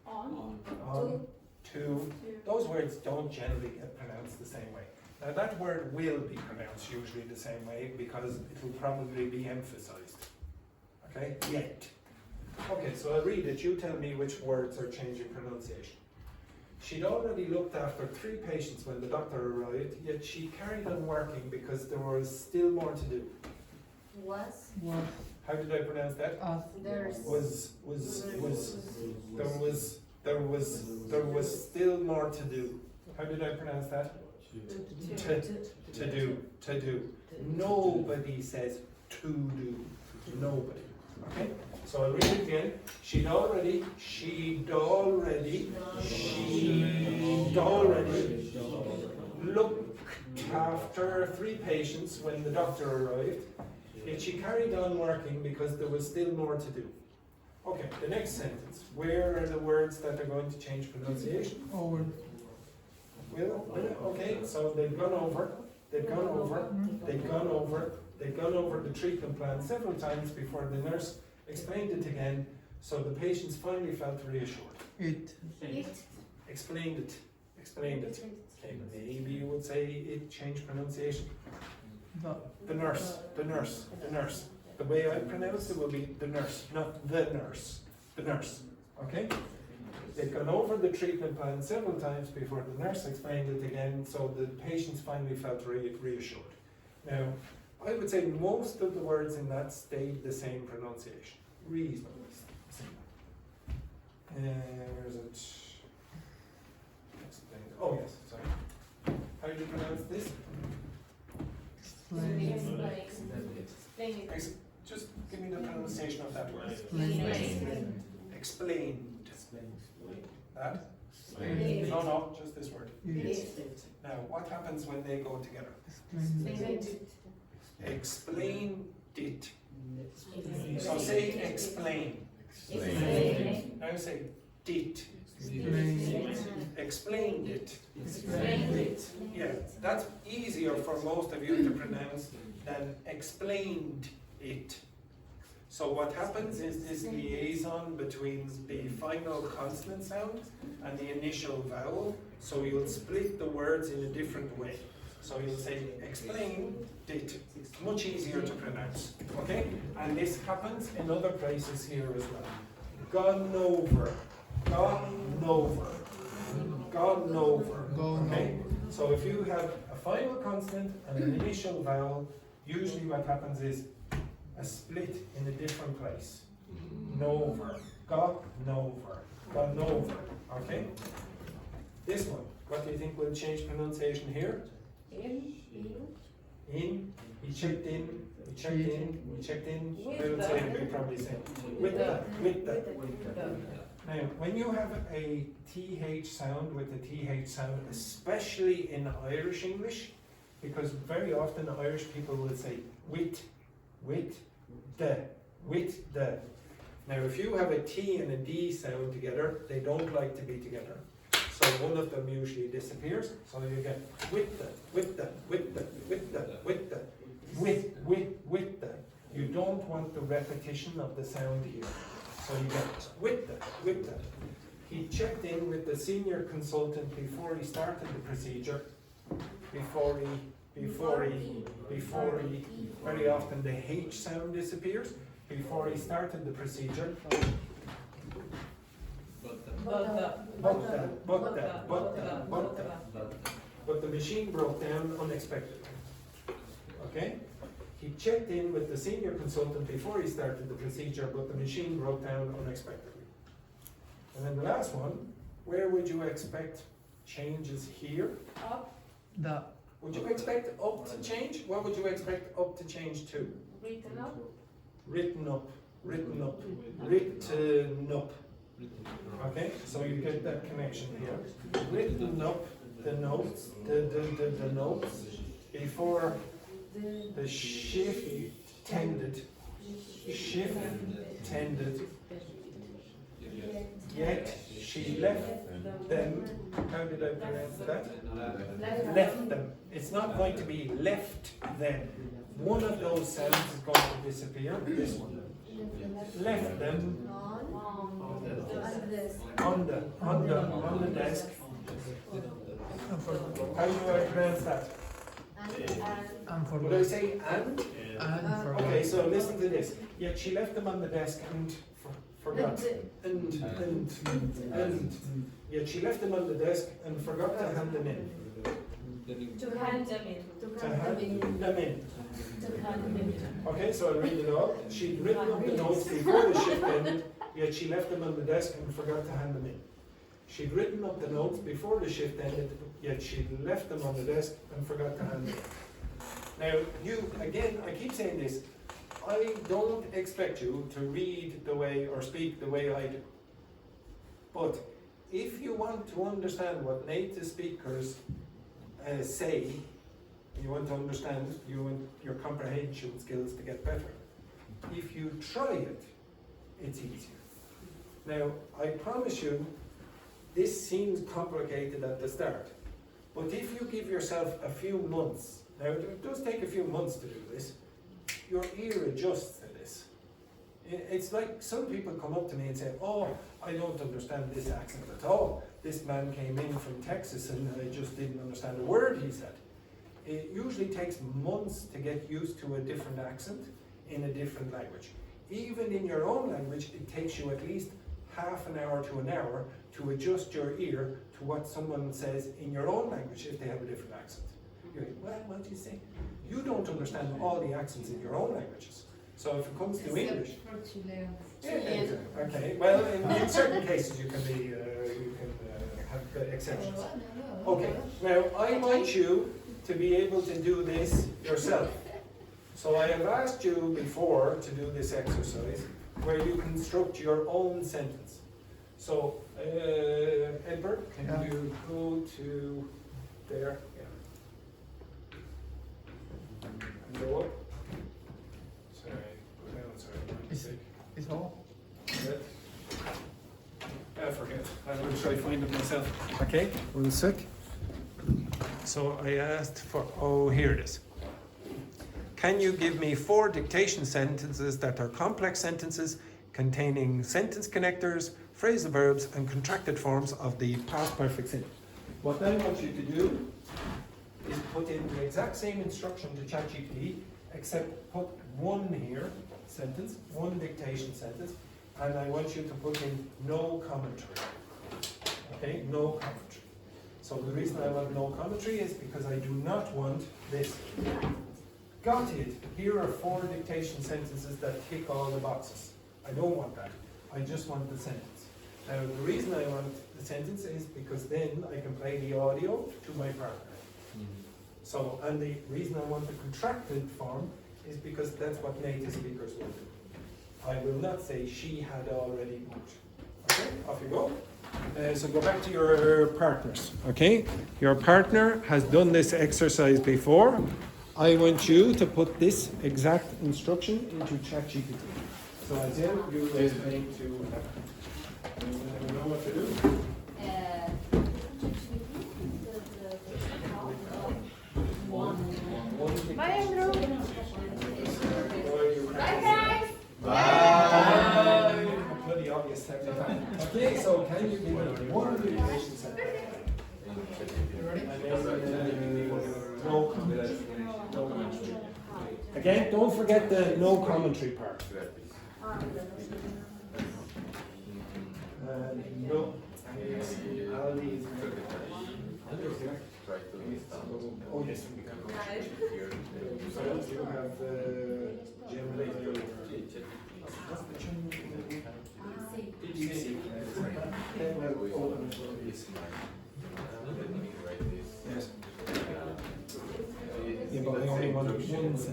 [SPEAKER 8] On.
[SPEAKER 1] On, to. Those words don't generally get pronounced the same way. Now that word will be pronounced usually the same way because it will probably be emphasized. Okay? Yet. Okay, so I'll read it. You tell me which words are changing pronunciation. She'd already looked after 3 patients when the doctor arrived, yet she carried on working because there was still more to do.
[SPEAKER 9] Was.
[SPEAKER 7] Was.
[SPEAKER 1] How did I pronounce that?
[SPEAKER 9] There's.
[SPEAKER 1] There was still more to do. How did I pronounce that? To do. Nobody says to do. Nobody. Okay? So I'll read it again. She'd already looked after 3 patients when the doctor arrived. Yet she carried on working because there was still more to do. Okay, the next sentence. Where are the words that are going to change pronunciation?
[SPEAKER 7] Over.
[SPEAKER 1] Okay, so they've gone over the treatment plan several times before the nurse explained it again, so the patients finally felt reassured.
[SPEAKER 7] It.
[SPEAKER 1] Explained it. Okay, maybe you would say it changed pronunciation. The nurse. The way I pronounce it will be the nurse, not the nurse. The nurse. Okay? They've gone over the treatment plan several times before the nurse explained it again, so the patients finally felt reassured. Now, I would say most of the words in that stayed the same pronunciation. Reasonably simple. Where is it? Oh yes, sorry. How do you pronounce this? Just give me the pronunciation of that word.
[SPEAKER 7] Explain.
[SPEAKER 1] Explained. That? No, no, just this word. Now, what happens when they go together? Explained it. So say explain. Now say did. Explained it. Yeah, that's easier for most of you to pronounce than explained it. So what happens is this liaison between the final consonant sound and the initial vowel, so you'll split the words in a different way. So you'll say explain it. It's much easier to pronounce. Okay? And this happens in other places here as well. Gone over. Gone over. Gone over. Okay? So if you have a final consonant and an initial vowel, usually what happens is a split in a different place. Nover. Gone over. Gone over. Okay? This one. What do you think will change pronunciation here? In. We checked in. We checked in. We checked in. We'll say we probably say with the. Now, when you have a TH sound with a TH sound, especially in Irish English, because very often Irish people will say with the. Now, if you have a T and a D sound together, they don't like to be together. So one of them usually disappears. So you get with the. You don't want the repetition of the sound here. So you get with the. He checked in with the senior consultant before he started the procedure. Before he, very often the H sound disappears. Before he started the procedure. But the machine broke down unexpectedly. Okay? He checked in with the senior consultant before he started the procedure, but the machine broke down unexpectedly. And then the last one, where would you expect changes here?
[SPEAKER 4] Up.
[SPEAKER 1] Would you expect up to change? What would you expect up to change to?
[SPEAKER 4] Written up.
[SPEAKER 1] Written up, written up, written up. Okay, so you get that connection here. Written up the notes, the notes before the shift tended. Shift tended. Yet she left them. How did I pronounce that? Left them. It's not going to be left them. One of those sounds is going to disappear. This one. Left them on the desk. How do I pronounce that? Would I say and? Okay, so listen to this. Yet she left them on the desk and forgot. And. Yet she left them on the desk and forgot to hand them in.
[SPEAKER 8] To hand them in.
[SPEAKER 1] To hand them in. Okay, so I'll read it all. She'd written up the notes before the shift ended, yet she left them on the desk and forgot to hand them in. She'd written up the notes before the shift ended, yet she'd left them on the desk and forgot to hand them in. Now, you, again, I keep saying this, I don't expect you to read the way or speak the way I do. But if you want to understand what native speakers say, you want to understand, you want your comprehension skills to get better. If you try it, it's easier. Now, I promise you, this seems complicated at the start, but if you give yourself a few months, now it does take a few months to do this, your ear adjusts to this. It's like some people come up to me and say, oh, I don't understand this accent at all. This man came in from Texas and I just didn't understand a word he said. It usually takes months to get used to a different accent in a different language. Even in your own language, it takes you at least half an hour to an hour to adjust your ear to what someone says in your own language if they have a different accent. You're like, well, what do you say? You don't understand all the accents in your own languages. So if it comes to English, okay. Well, in certain cases you can be, have exceptions. Okay. Now I want you to be able to do this yourself. So I have asked you before to do this exercise where you construct your own sentence. So, Edward, can
[SPEAKER 7] Yeah.
[SPEAKER 1] you go to there? Yeah. And go up. Sorry, no, sorry.
[SPEAKER 7] Is- It's all.
[SPEAKER 1] I forget. I will try to find it myself. Okay, 1 sec. So I asked for, oh, here it is. Can you give me 4 dictation sentences that are complex sentences containing sentence connectors, phrasal verbs, and contracted forms of the past perfect sentence? What I want you to do is put in the exact same instruction to ChatGPT, except put one here, sentence, one dictation sentence, and I want you to put in no commentary. Okay, no commentary. So the reason I want no commentary is because I do not want this. Got it. Here are 4 dictation sentences that tick all the boxes. I don't want that. I just want the sentence. Now the reason I want the sentence is because then I can play the audio to my partner. So, and the reason I want the contracted form is because that's what native speakers will do. I will not say she had already moved. Okay, off you go. So go back to your partners. Okay, your partner has done this exercise before. I want you to put this exact instruction into ChatGPT. So as you explain to you know what to do.
[SPEAKER 4] Bye, Andrew.
[SPEAKER 1] Bye
[SPEAKER 4] guys.
[SPEAKER 1] Bye. Bloody obvious every time. Okay, so can you give me one dictation sentence? No commentary. No commentary. Again, don't forget the no commentary part. No. Ali is here. Oh yes, we can. So you have Jim later. What's the Jim? Yes. Yeah, but I only want one sentence.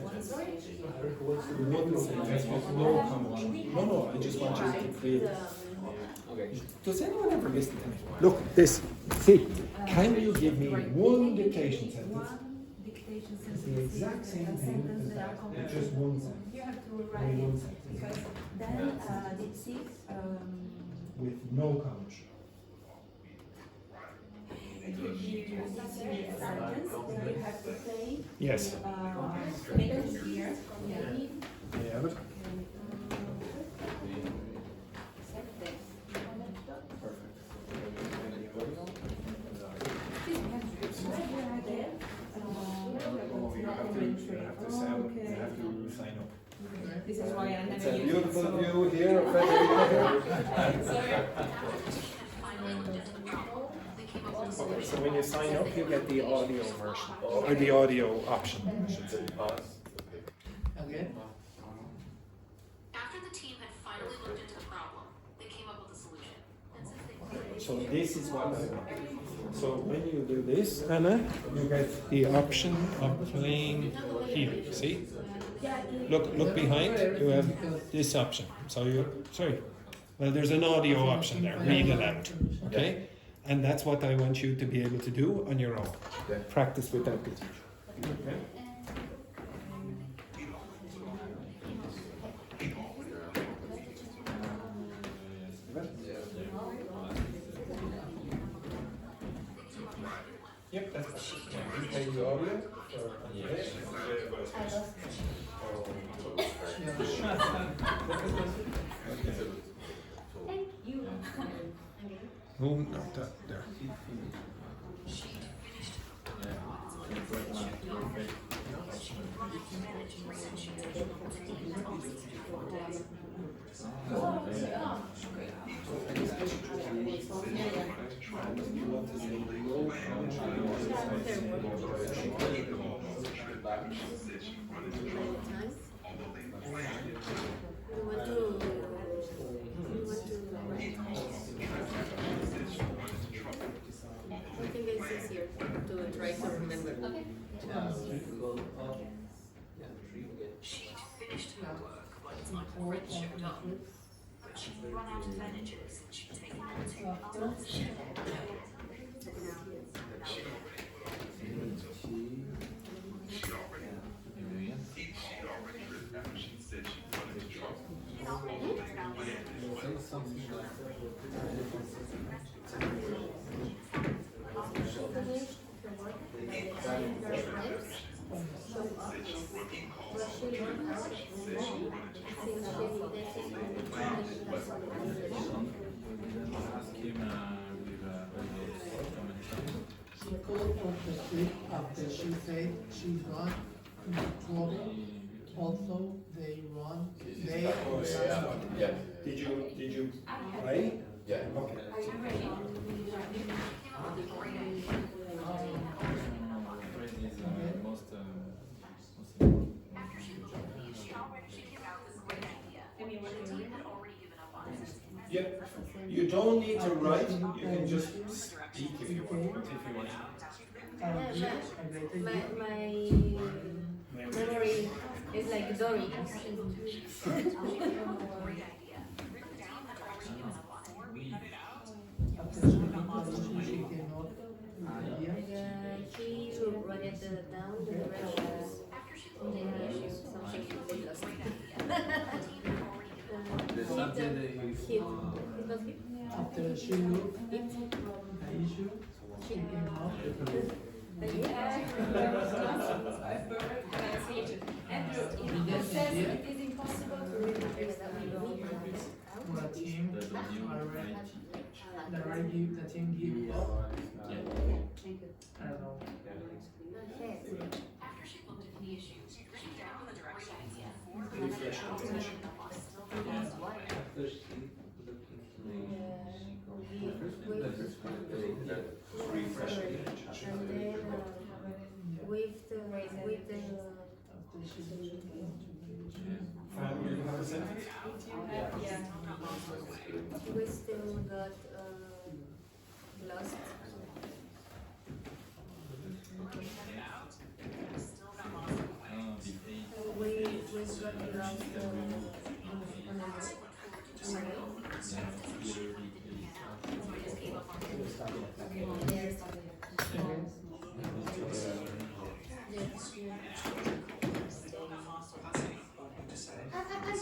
[SPEAKER 1] One sentence with no comment. No, I just want you to create. Does anyone ever listen to me? Look, this. See, can you give me one dictation sentence? It's the exact same thing as that, with just one sentence.
[SPEAKER 9] You have to
[SPEAKER 1] Only
[SPEAKER 9] write
[SPEAKER 1] one
[SPEAKER 9] it
[SPEAKER 1] sentence.
[SPEAKER 9] because then dipsy
[SPEAKER 1] With no commentary.
[SPEAKER 9] if you see a sentence, then you have to say
[SPEAKER 1] Yes.
[SPEAKER 9] make it clear.
[SPEAKER 1] Yeah, but you have to sign up.
[SPEAKER 8] This is why I
[SPEAKER 1] It's
[SPEAKER 8] never
[SPEAKER 1] a
[SPEAKER 8] use it.
[SPEAKER 1] beautiful
[SPEAKER 8] So.
[SPEAKER 1] view here of Federica. Okay, so when you sign up, you get the audio version, or the audio option, I should say.
[SPEAKER 7] Again?
[SPEAKER 11] After the team had finally looked into the problem, they came up with a solution. And since they
[SPEAKER 1] So this is what I want. So when you do this, Anna, you get the option of playing here. See? Look behind. You have this option. So well, there's an audio option there. Read aloud. Okay? And that's what I want you to be able to do on your own. Practice without the teacher. Okay? Yep, that's perfect. Yeah, you play the audio Oh, no, there.
[SPEAKER 6] I think it's easier to try to remember. Okay.
[SPEAKER 11] She'd finished her work, but it's like the French showed up. But She'd run out of advantages. She'd take it to
[SPEAKER 7] She called on the street after she said she ran into trouble. Also, they run. They
[SPEAKER 2] Yeah.
[SPEAKER 1] Did you play?
[SPEAKER 2] Yeah.
[SPEAKER 1] Okay. Yeah. You don't need to write. You can just speak if you want.
[SPEAKER 3] My memory is like Dory.
[SPEAKER 7] after she cannot.
[SPEAKER 3] He wrote it down the directions. Something they lost.
[SPEAKER 7] After she looked at the issue, she cannot.
[SPEAKER 3] It says it is impossible to reproduce that we don't
[SPEAKER 7] The team the team give up. I don't know.
[SPEAKER 11] After she looked at the issue, she found the great idea.
[SPEAKER 1] You have a sentence?
[SPEAKER 3] We still got lost. We got lost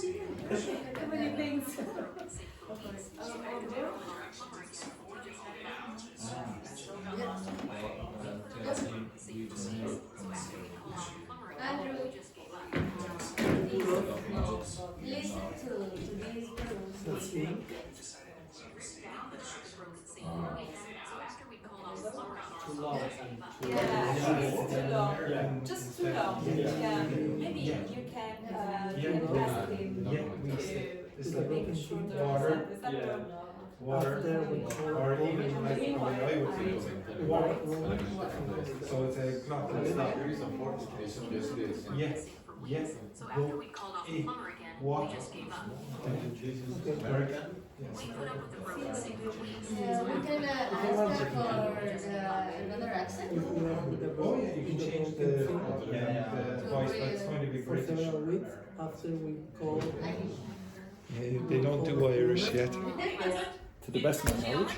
[SPEAKER 3] Too many things. Andrew, listen to these rules.
[SPEAKER 5] Too long.
[SPEAKER 9] Too long.
[SPEAKER 1] Yeah.
[SPEAKER 9] Just too long. Yeah. Maybe you can ask him
[SPEAKER 1] It's
[SPEAKER 9] to
[SPEAKER 1] like
[SPEAKER 9] make it shorter.
[SPEAKER 1] water.
[SPEAKER 9] Is that
[SPEAKER 5] Yeah.
[SPEAKER 9] wrong?
[SPEAKER 1] Water, or even like the way I would do it. Water. So it's a clock and stop. Yes, yes.
[SPEAKER 11] So after we called off the plumber again,
[SPEAKER 1] Water.
[SPEAKER 11] we just gave up.
[SPEAKER 1] American? Yes.
[SPEAKER 11] We put up with the broken signatures.
[SPEAKER 3] We can ask her for another accent.
[SPEAKER 1] Oh yeah, you can change the voice, but it's going to be
[SPEAKER 7] For
[SPEAKER 1] British.
[SPEAKER 7] several weeks after we called.
[SPEAKER 1] Yeah, they don't do Irish yet.
[SPEAKER 12] To the best of my knowledge.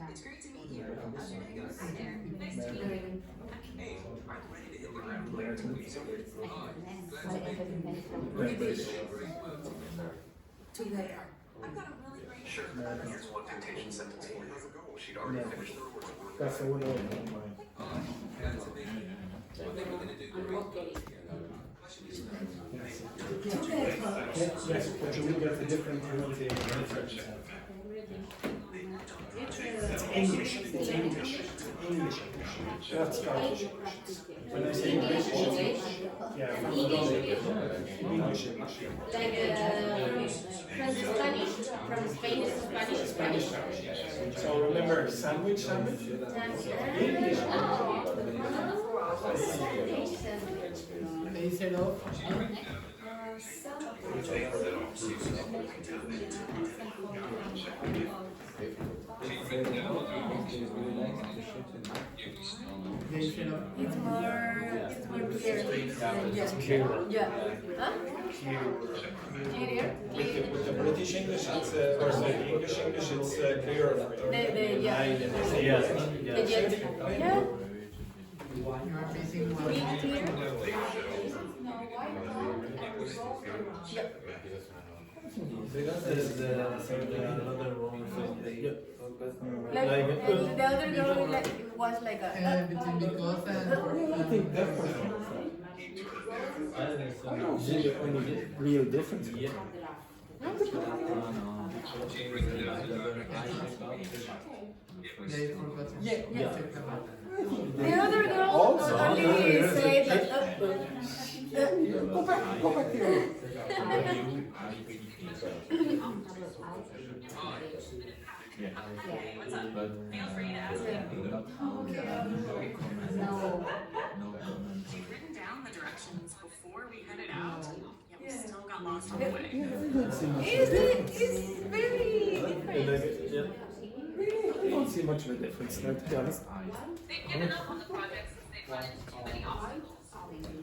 [SPEAKER 11] It's great to meet you. Nice to meet you. I've got a really great shirt. Here's one dictation sentence for you. She'd already finished the report.
[SPEAKER 7] That's the one I don't mind.
[SPEAKER 1] Yes, but you will get a different pronunciation. It's English, it's English, English. That's Scottish. When I say English, yeah, from English.
[SPEAKER 3] Like from Spanish, from Spain to Spanish, Spanish.
[SPEAKER 1] So remember, sandwich. English.
[SPEAKER 7] They said off. They should have.
[SPEAKER 3] It's more clear.
[SPEAKER 1] It's clearer.
[SPEAKER 3] Yeah. Huh? Clear?
[SPEAKER 1] With the British English, it's or the English English, it's clearer.
[SPEAKER 3] Yeah.
[SPEAKER 1] Yeah.
[SPEAKER 3] Yeah.
[SPEAKER 7] You're missing one.
[SPEAKER 3] Really clear? Yeah.
[SPEAKER 10] Another wrong thing.
[SPEAKER 3] Like, and the other girl was like a.
[SPEAKER 7] And between because and.
[SPEAKER 1] I think definitely.
[SPEAKER 12] Any real difference?
[SPEAKER 7] They forgot.
[SPEAKER 1] Yeah.
[SPEAKER 7] Check them out.
[SPEAKER 3] The other girl
[SPEAKER 1] Also,
[SPEAKER 3] only said like.
[SPEAKER 1] Go back here.
[SPEAKER 11] Feel free to ask me. We've written down the directions before we headed out, yet we still got lost on the way.
[SPEAKER 3] It's very different.
[SPEAKER 12] I don't see much of a difference there, to be honest.
[SPEAKER 11] They've given up on the project since they've run into too many obstacles.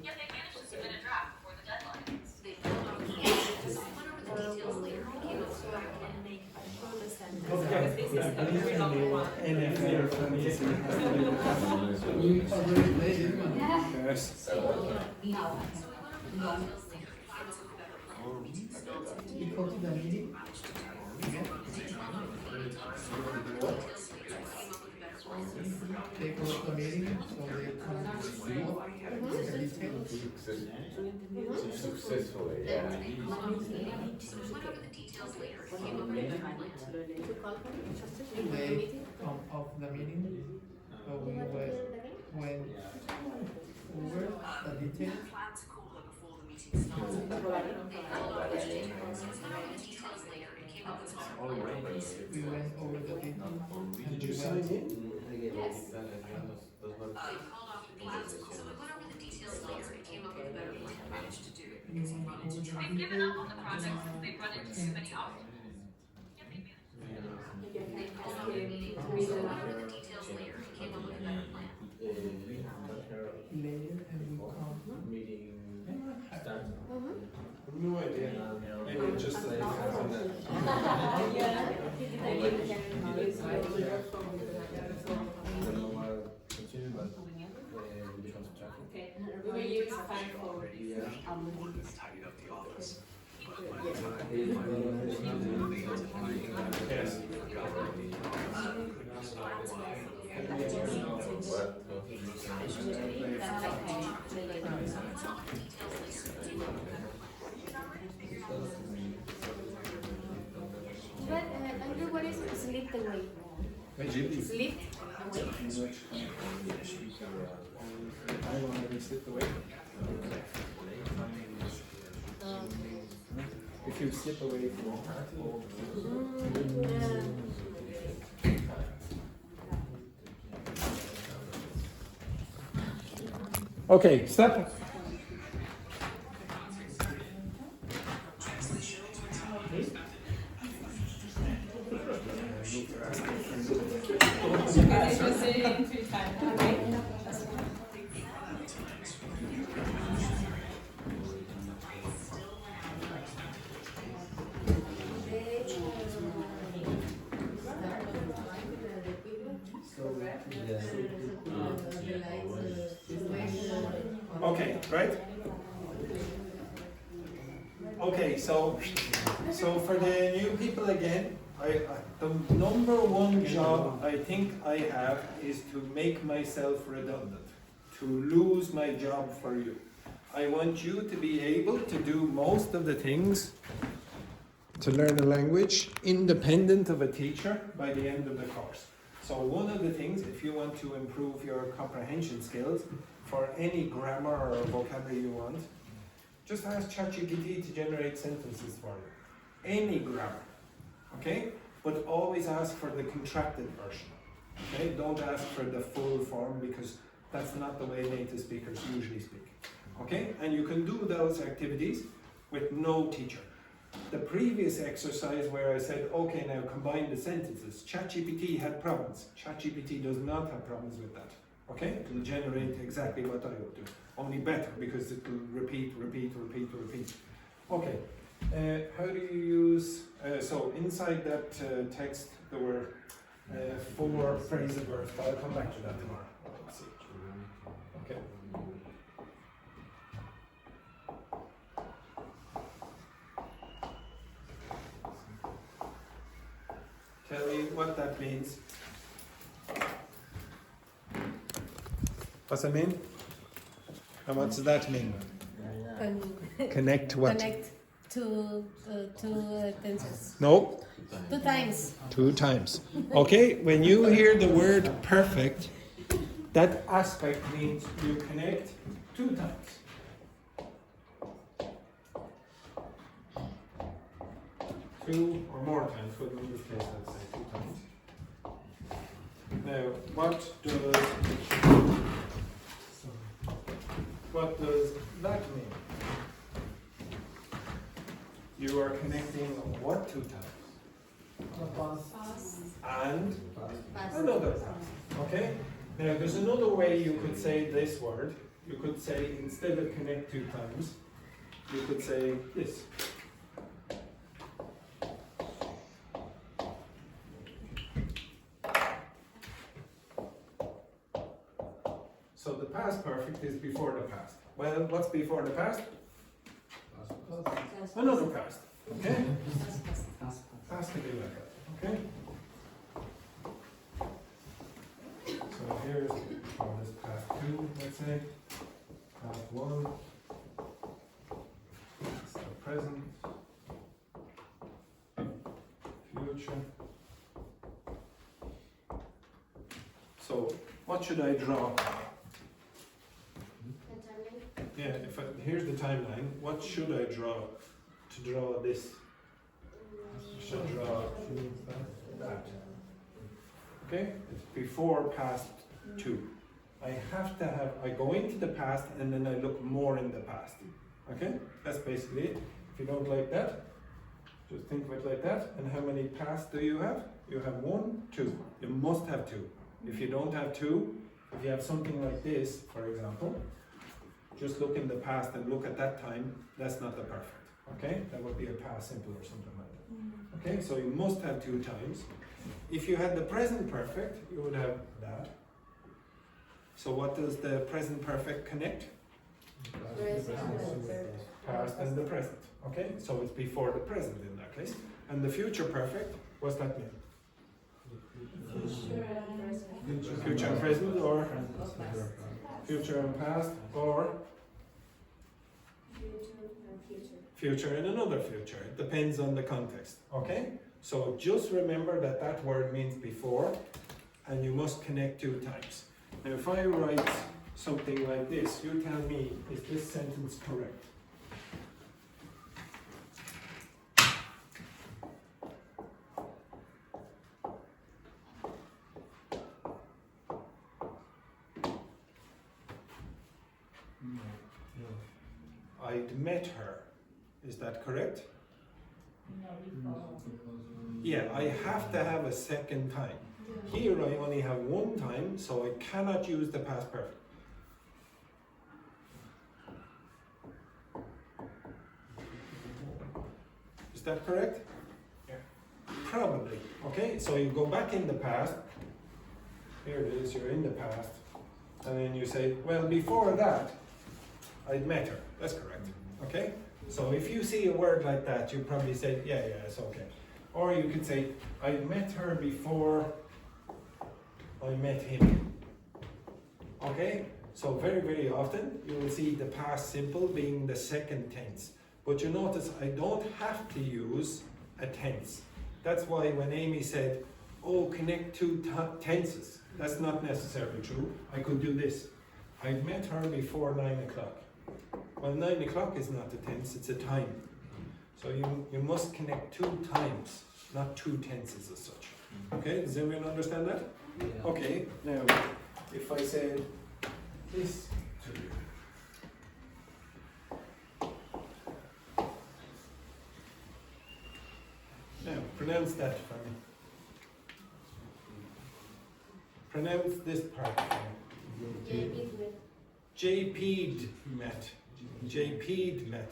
[SPEAKER 11] Yet they managed to submit a draft before the deadline. They found out the answers. Went over the details later. Came up so I can make a full
[SPEAKER 7] You already played this one.
[SPEAKER 1] Yes.
[SPEAKER 7] You go to the meeting. They go to the meeting, so they come to the details.
[SPEAKER 2] Successfully, yeah.
[SPEAKER 11] went over the details later. Came up with a better plan.
[SPEAKER 7] They come off the meeting, so we went over the details.
[SPEAKER 11] Plan to call her before the meeting started. They followed up with details later and came up with some
[SPEAKER 7] We went over the details.
[SPEAKER 1] Did you sign in?
[SPEAKER 11] Yes. They followed up with plans to call. So we went over the details later and came up with a better plan and managed to do it because we wanted to try. They've given up on the project since they've run into too many obstacles. Yet they managed. They called off the meeting. So we went over the details later and came up with a better plan.
[SPEAKER 7] Later, and we come.
[SPEAKER 1] No idea. Maybe just
[SPEAKER 3] We will use 5 for
[SPEAKER 1] tidied up the office. Yes.
[SPEAKER 3] But Andrew, what is sleep away? Sleep away.
[SPEAKER 12] I want to slip away. If you slip away from a party,
[SPEAKER 1] Okay, stop. Okay, right? Okay, so for the new people again, the number one job I think I have is to make myself redundant, to lose my job for you. I want you to be able to do most of the things to learn a language independent of a teacher by the end of the course. So one of the things, if you want to improve your comprehension skills for any grammar or vocabulary you want, just ask ChatGPT to generate sentences for you. Any grammar, okay? But always ask for the contracted version, okay? Don't ask for the full form because that's not the way native speakers usually speak, okay? And you can do those activities with no teacher. the previous exercise where I said, okay, now combine the sentences. ChatGPT had problems. ChatGPT does not have problems with that. Okay? It will generate exactly what I would do. Only better because it will repeat. Okay. How do you use, so inside that text there were 4 phrasal verbs, but I'll come back to that tomorrow. Let's see. Okay. Tell me what that means. What's that mean? And what does that mean? Connect what?
[SPEAKER 3] Connect two tenses.
[SPEAKER 1] No.
[SPEAKER 3] 2 times.
[SPEAKER 1] 2 times. Okay, when you hear the word perfect, that aspect means you connect 2 times. Two or more times, but in this case I'll say 2 times. Now, what does that mean? You are connecting what 2 times? And another past. Okay? Now there's another way you could say this word. You could say, instead of connect 2 times, you could say this. So the past perfect is before the past. Well, what's before the past? Another past. Okay? Past can be like that. Okay? So here's this past 2, let's say. Past 1. It's the present. Future. So what should I draw? Yeah, here's the timeline. What should I draw to draw this? I should draw that. Okay? It's before past 2. I go into the past and then I look more in the past. Okay? That's basically it. If you don't like that, just think of it like that. And how many past do you have? You have 1, 2. You must have 2. If you don't have 2, if you have something like this, for example, just look in the past and look at that time, that's not the perfect. Okay? That would be a past simple or something like that. Okay? So you must have 2 times. If you had the present perfect, you would have that. So what does the present perfect connect? Past and the present. Okay? So it's before the present in that case. And the future perfect, what's that mean? Future and present, or future and past, or future and another future. It depends on the context. Okay? So just remember that that word means before, and you must connect 2 times. Now if I write something like this, you tell me, is this sentence correct? I'd met her. Is that correct? Yeah, I have to have a second time. Here I only have 1 time, so I cannot use the past perfect. Is that correct? Yeah. Probably. Okay, so you go back in the past. Here it is, you're in the past. And then you say, well, before that, I'd met her. That's correct. Okay? So if you see a word like that, you probably say, yeah, it's okay. Or you could say, I met her before I met him. Okay? So very, very often you will see the past simple being the second tense. But you notice I don't have to use a tense. That's why when Amy said, oh, connect 2 tenses, that's not necessarily true. I could do this. I met her before 9 o'clock. Well, 9 o'clock is not a tense, it's a time. So you must connect 2 times, not 2 tenses as such. Okay, does everyone understand that? Yeah. Okay, now, if I said this to you. Pronounce that for me. Pronounce this part for me. JP'd met. JP'd met.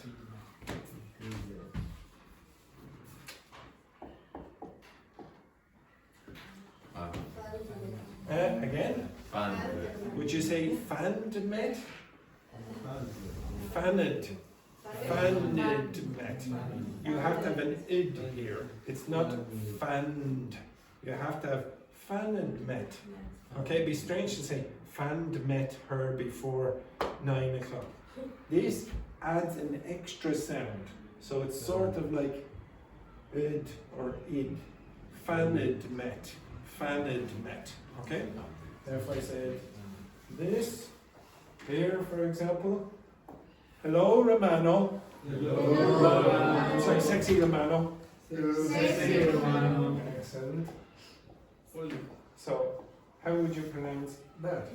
[SPEAKER 1] Again? Would you say fanned met? Fanned. Fanned met. You have to have an id here. It's not fanned. You have to have fanned met. Okay, be strange to say fanned met her before 9 o'clock. This adds an extra sound. So it's sort of like id or id. Fanned met. Fanned met. Okay? Now if I said this here, for example, hello Romano. Hello. Sorry, sexy Romano.
[SPEAKER 4] Sexy
[SPEAKER 1] Romano. Excellent. So, how would you pronounce that?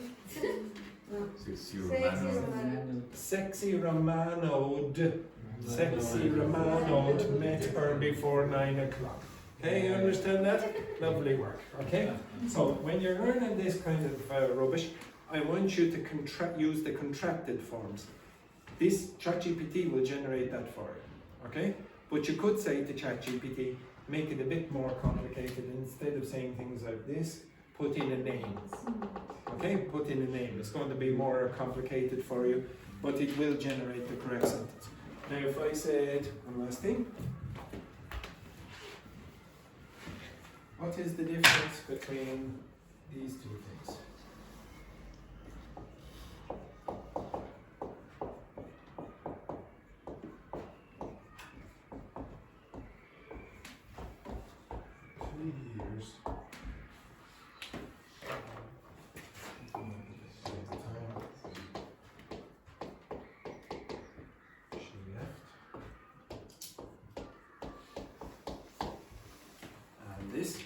[SPEAKER 2] Sexy Romano.
[SPEAKER 1] Sexy Romano'd. Sexy Romano'd met her before 9 o'clock. Okay, you understand that? Lovely work. Okay? So, when you're learning this kind of rubbish, I want you to use the contracted forms. This ChatGPT will generate that for you. Okay? But you could say to ChatGPT, make it a bit more complicated. Instead of saying things like this, put in a name. Okay? Put in a name. It's going to be more complicated for you, but it will generate the correct sentence. Now, if I said one last thing, what is the difference between these two things? This.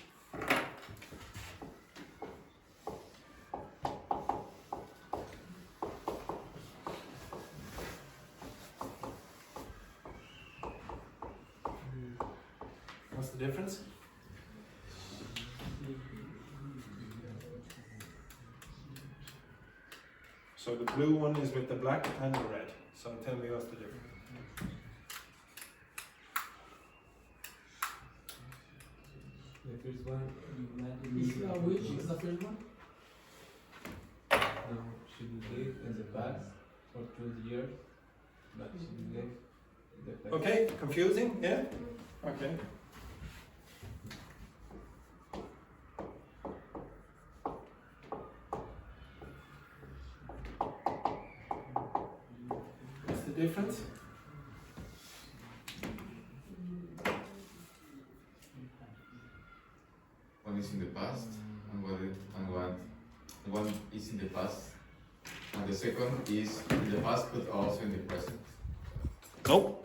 [SPEAKER 1] What's the difference? So the blue one is with the black and the red. So tell me what's the difference.
[SPEAKER 5] The first one, you met
[SPEAKER 7] Which language is the first one?
[SPEAKER 5] No, she lived in the past for 20 years, but she lived in the past.
[SPEAKER 1] Okay, confusing, yeah? Okay. What's the difference?
[SPEAKER 2] One is in the past, and one is in the past, and the second is in the past but also in the present.
[SPEAKER 1] No.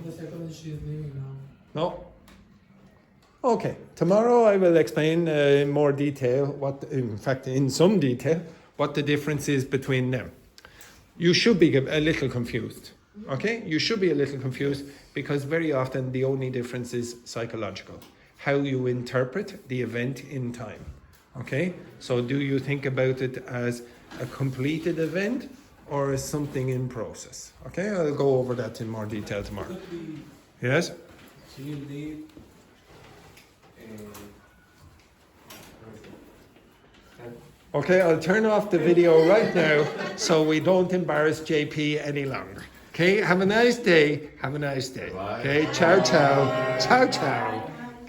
[SPEAKER 7] The second is she's living now.
[SPEAKER 1] No. Okay, tomorrow I will explain in more detail in fact in some detail, what the difference is between them. You should be a little confused, okay? You should be a little confused because very often the only difference is psychological. How you interpret the event in time, okay? So do you think about it as a completed event or as something in process? Okay, I'll go over that in more detail tomorrow. Yes?
[SPEAKER 5] She lived
[SPEAKER 1] Okay, I'll turn off the video right now so we don't embarrass JP any longer. Okay, have a nice day. Have a nice day.
[SPEAKER 2] Bye.
[SPEAKER 1] Okay, ciao, ciao. Ciao, ciao.